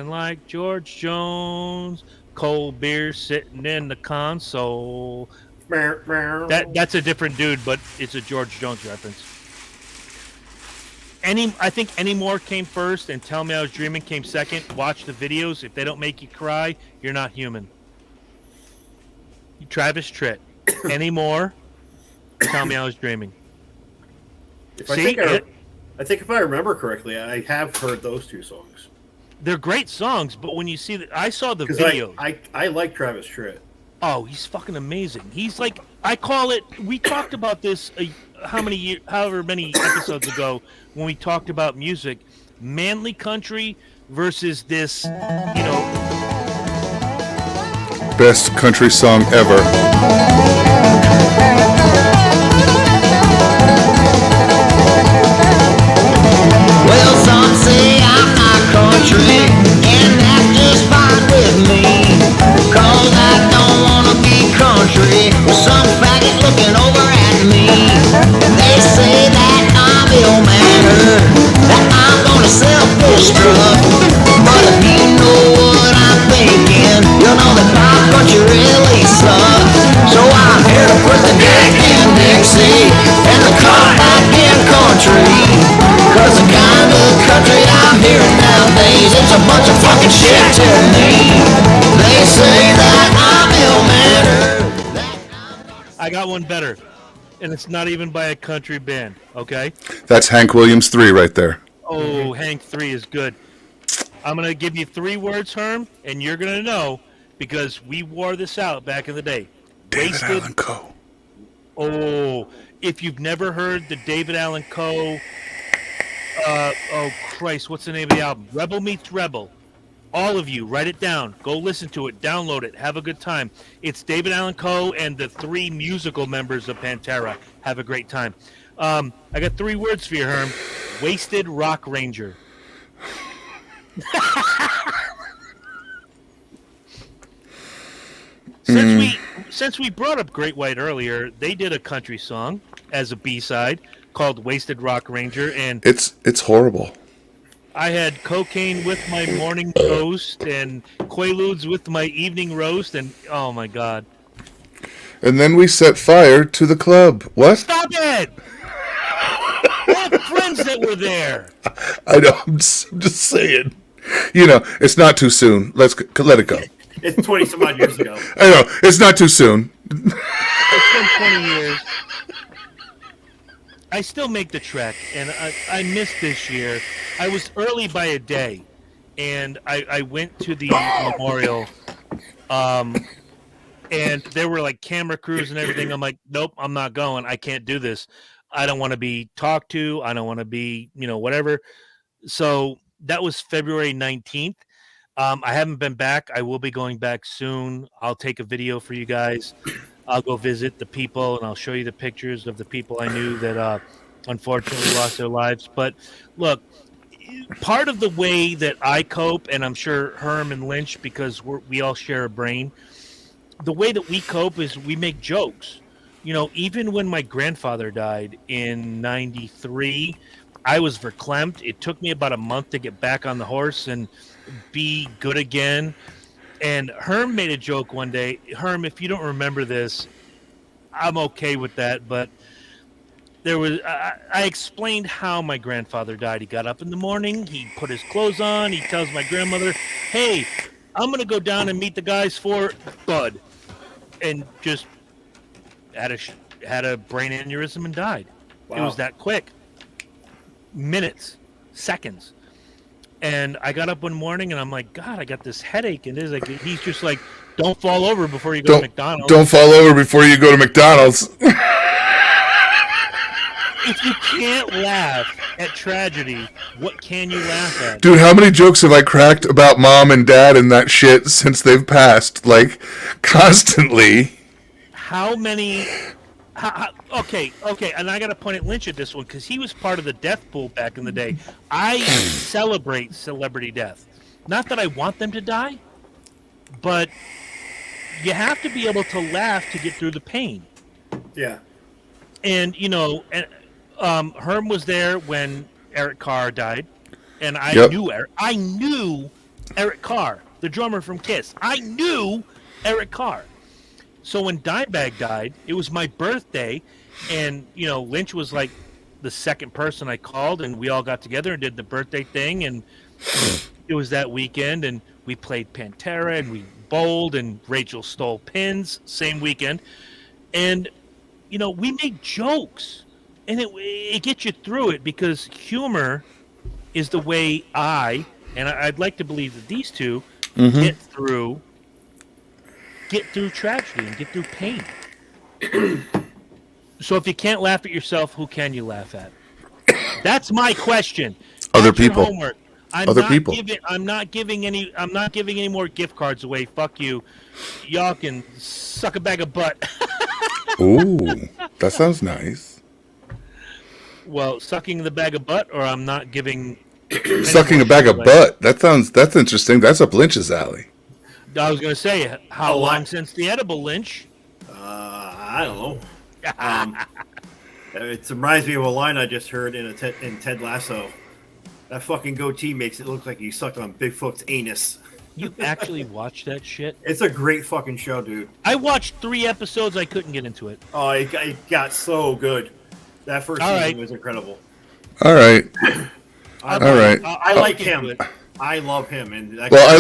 like George Jones. Cold beer sitting in the console. That's a different dude, but it's a George Jones reference. I think Any More came first, and Tell Me I Was Dreaming came second. Watch the videos. If they don't make you cry, you're not human. Travis Tritt. Any More. Tell Me I Was Dreaming. I think if I remember correctly, I have heard those 2 songs. They're great songs, but when you see that, I saw the Because video. I like Travis Tritt. Oh, he's fucking amazing. He's like, I call it. We talked about this however many episodes ago when we talked about music, manly country versus this, Best country song ever. Well, some say I'm not country, and that's just fine with me. 'Cause I don't wanna be country with some faggot looking over at me. They say that I'm ill-mannered, that I'm gonna self-destruct. But if you know what I'm thinking, you'll know that my country really sucks. So I'm here to put the deck in Dixie and the cut back in country. 'Cause the kind of country I'm hearing nowadays, it's a bunch of fucking shit to me. They say that I'm ill-mannered. I got one better, and it's not even by a country band. Okay. That's Hank Williams 3 right there. Oh, Hank 3 is good. I'm gonna give you 3 words, Herm, and you're gonna know because we wore this out back in the day. David Allan Coe. Oh, if you've never heard the David Allan Coe, oh Christ, what's the name of the album? Rebel Meets Rebel. All of you, write it down. Go listen to it. Download it. Have a good time. It's David Allan Coe and the 3 musical members of Pantera. Have a great time. I got 3 words for you, Herm. Wasted Rock Ranger. Since we brought up Great White earlier, they did a country song as a B-side called Wasted Rock Ranger, and It's horrible. I had cocaine with my morning toast and Quaaludes with my evening roast, and oh my God. And then we set fire to the club. What? Stop it! I had friends that were there. I know. I'm just saying. It's not too soon. Let it go. It's 20 some odd years ago. I know. It's not too soon. It's been 20 years. I still make the trek, and I missed this year. I was early by a day, and I went to the memorial, and there were like camera crews and everything. I'm like, nope, I'm not going. I can't do this. I don't want to be talked to. I don't want to be, whatever. So that was February 19th. I haven't been back. I will be going back soon. I'll take a video for you guys. I'll go visit the people, and I'll show you the pictures of the people I knew that unfortunately lost their lives. But look, part of the way that I cope, and I'm sure Herm and Lynch, because we all share a brain, the way that we cope is we make jokes. Even when my grandfather died in 93, I was verklempt. It took me about a month to get back on the horse and be good again. And Herm made a joke one day. Herm, if you don't remember this, I'm okay with that. But there was I explained how my grandfather died. He got up in the morning. He put his clothes on. He tells my grandmother, hey, I'm going to go down and meet the guys for Bud. And just had a brain aneurysm and died. Wow. It was that quick. Minutes, seconds. And I got up one morning and I'm like, God, I got this headache. And he's just like, don't fall over before you go to McDonald's. Don't fall over before you go to McDonald's. If you can't laugh at tragedy, what can you laugh at? Dude, how many jokes have I cracked about mom and dad and that shit since they've passed? Like, constantly. How many... Okay, and I got to point at Lynch at this one because he was part of the death pool back in the day. I celebrate celebrity death. Not that I want them to die, but you have to be able to laugh to get through the pain. Yeah. And, Herm was there when Eric Carr died, and I knew Eric Carr, the drummer from Kiss. I knew Eric Carr. So when Dimebag died, it was my birthday, and, Lynch was like the second person I called, and we all got together and did the birthday thing, and it was that weekend, and we played Pantera, and we bowled, and Rachel stole pins, same weekend. And, we made jokes, and it gets you through it, because humor is the way I'd like to believe that these two get through tragedy and get through pain. So if you can't laugh at yourself, who can you laugh at? That's my question. Other That's your people. homework. I'm not giving any more gift cards away. Fuck you. Y'all can suck a bag of butt. Ooh, that sounds nice. Well, sucking the bag of butt, or I'm not giving. Sucking a bag of butt. That's interesting. That's up Lynch's alley. I was going to say, how long since the edible, Lynch? I don't know. It reminds me of a line I just heard in Ted Lasso. That fucking goatee makes it look like you sucked on Bigfoot's anus. You actually watched that shit? It's a great fucking show, dude. I watched 3 episodes. I couldn't get into it. Oh, it got so good. That first season was incredible. All right. I like him. I love him. And I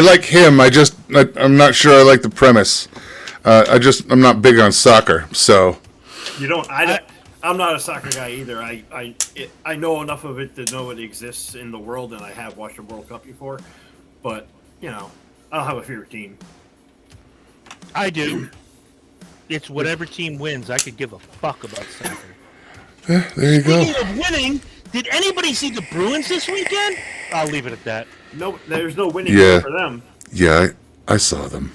like him. I'm not sure I like the premise. I'm not big on soccer, so. You don't. I'm not a soccer guy either. I know enough of it to know it exists in the world, and I have watched the World Cup before. But I don't have a favorite team. I do. It's whatever team wins. I could give a fuck about soccer. There you go. Speaking of winning, did anybody see the Bruins this weekend? I'll leave it at that. No, there's no winning for them. Yeah, I saw them.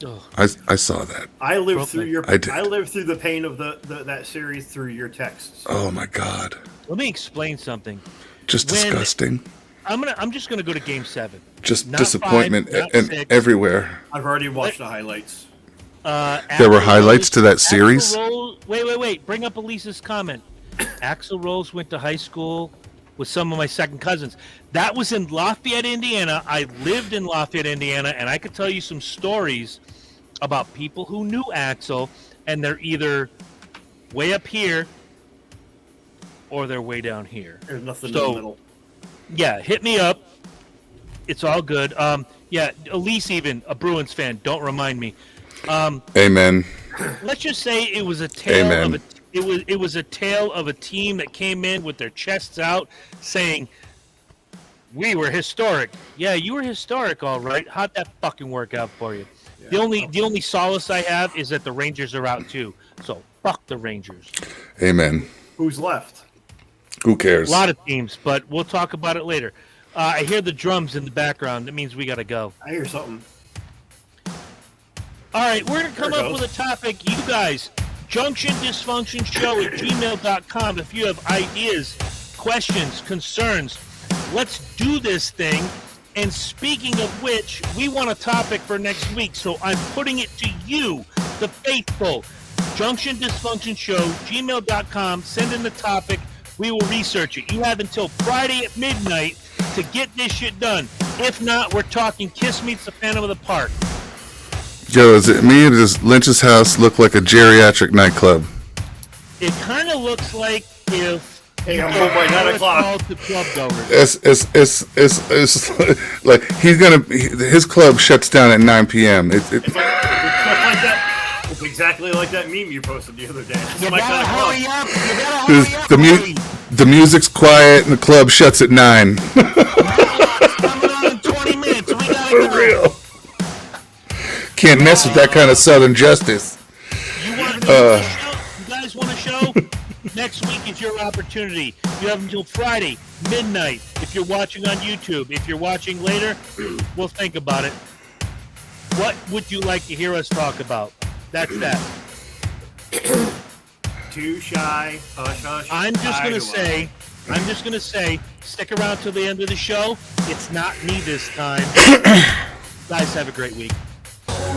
Ugh. I saw that. I lived through I did. I lived through the pain of that series through your texts. Oh my God. Let me explain something. Just disgusting. I'm just gonna go to Game 7. Just Not disappointment 5, not and 6. everywhere. I've already watched the highlights. There were highlights to that series? Wait. Bring up Elisa's comment. Axl Rose went to high school with some of my second cousins. That was in Lafayette, Indiana. I lived in Lafayette, Indiana, and I could tell you some stories about people who knew Axl, and they're either way up here or they're way down here. There's nothing in the middle. Yeah, hit me up. It's all good. Yeah, Elise, even a Bruins fan. Don't remind me. Amen. Let's just say it was a tale Amen. of it was a tale of a team that came in with their chests out, saying, We were historic. Yeah, you were historic, all right. How'd that fucking work out for you? The only solace I have is that the Rangers are out too. So fuck the Rangers. Amen. Who's left? Who cares? A lot of teams, but we'll talk about it later. I hear the drums in the background. That means we got to go. I hear something. All right, we're going to come There it up goes. with a topic. You guys, junctiondysfunctionshow@gmail.com. If you have ideas, questions, concerns, let's do this thing. And speaking of which, we want a topic for next week. So I'm putting it to you, the faithful. junctiondysfunctionshow@gmail.com. Send in the topic. We will research it. You have until Friday at midnight to get this shit done. If not, we're talking Kiss Meets the Phantom of the Park. Joe, is it me or does Lynch's house look like a geriatric nightclub? It kind of looks like if Hey, I'm home by 9 o'clock. called the club goers. It's like his club shuts down at 9 p.m. It's just like that. It's exactly like that meme you posted the other day. It's You my gotta kind of hurry club. up! You gotta hurry up! Buddy. the music's quiet and the club shuts at 9. It's coming on in 20 minutes. We gotta For go. real. Can't mess with that kind of Southern justice. You want to show? You guys want a show? Next week is your opportunity. You have until Friday, midnight, if you're watching on YouTube. If you're watching later, we'll think about it. What would you like to hear us talk about? That's that. Too shy. Hush, hush. I'm just gonna say, stick around till the end of the show. It's not me this time. Guys, have a great week.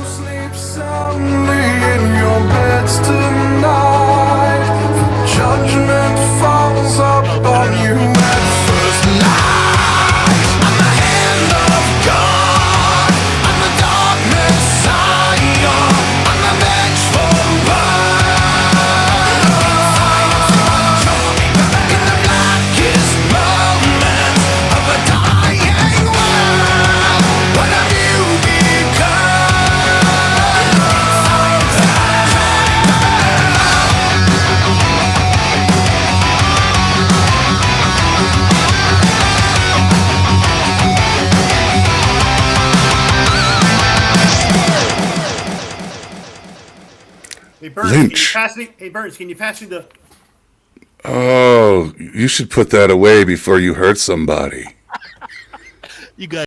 Sleep soundly in your beds tonight. Judgment falls upon you at first night. I'm the hand of God. I'm the dark Messiah. I'm the vengeful bird. In the blackest moment of a dying world, what have you become? Hey, Burns, Lynch. Hey, Burns, can you pass me the... Oh, you should put that away before you hurt somebody. You guys.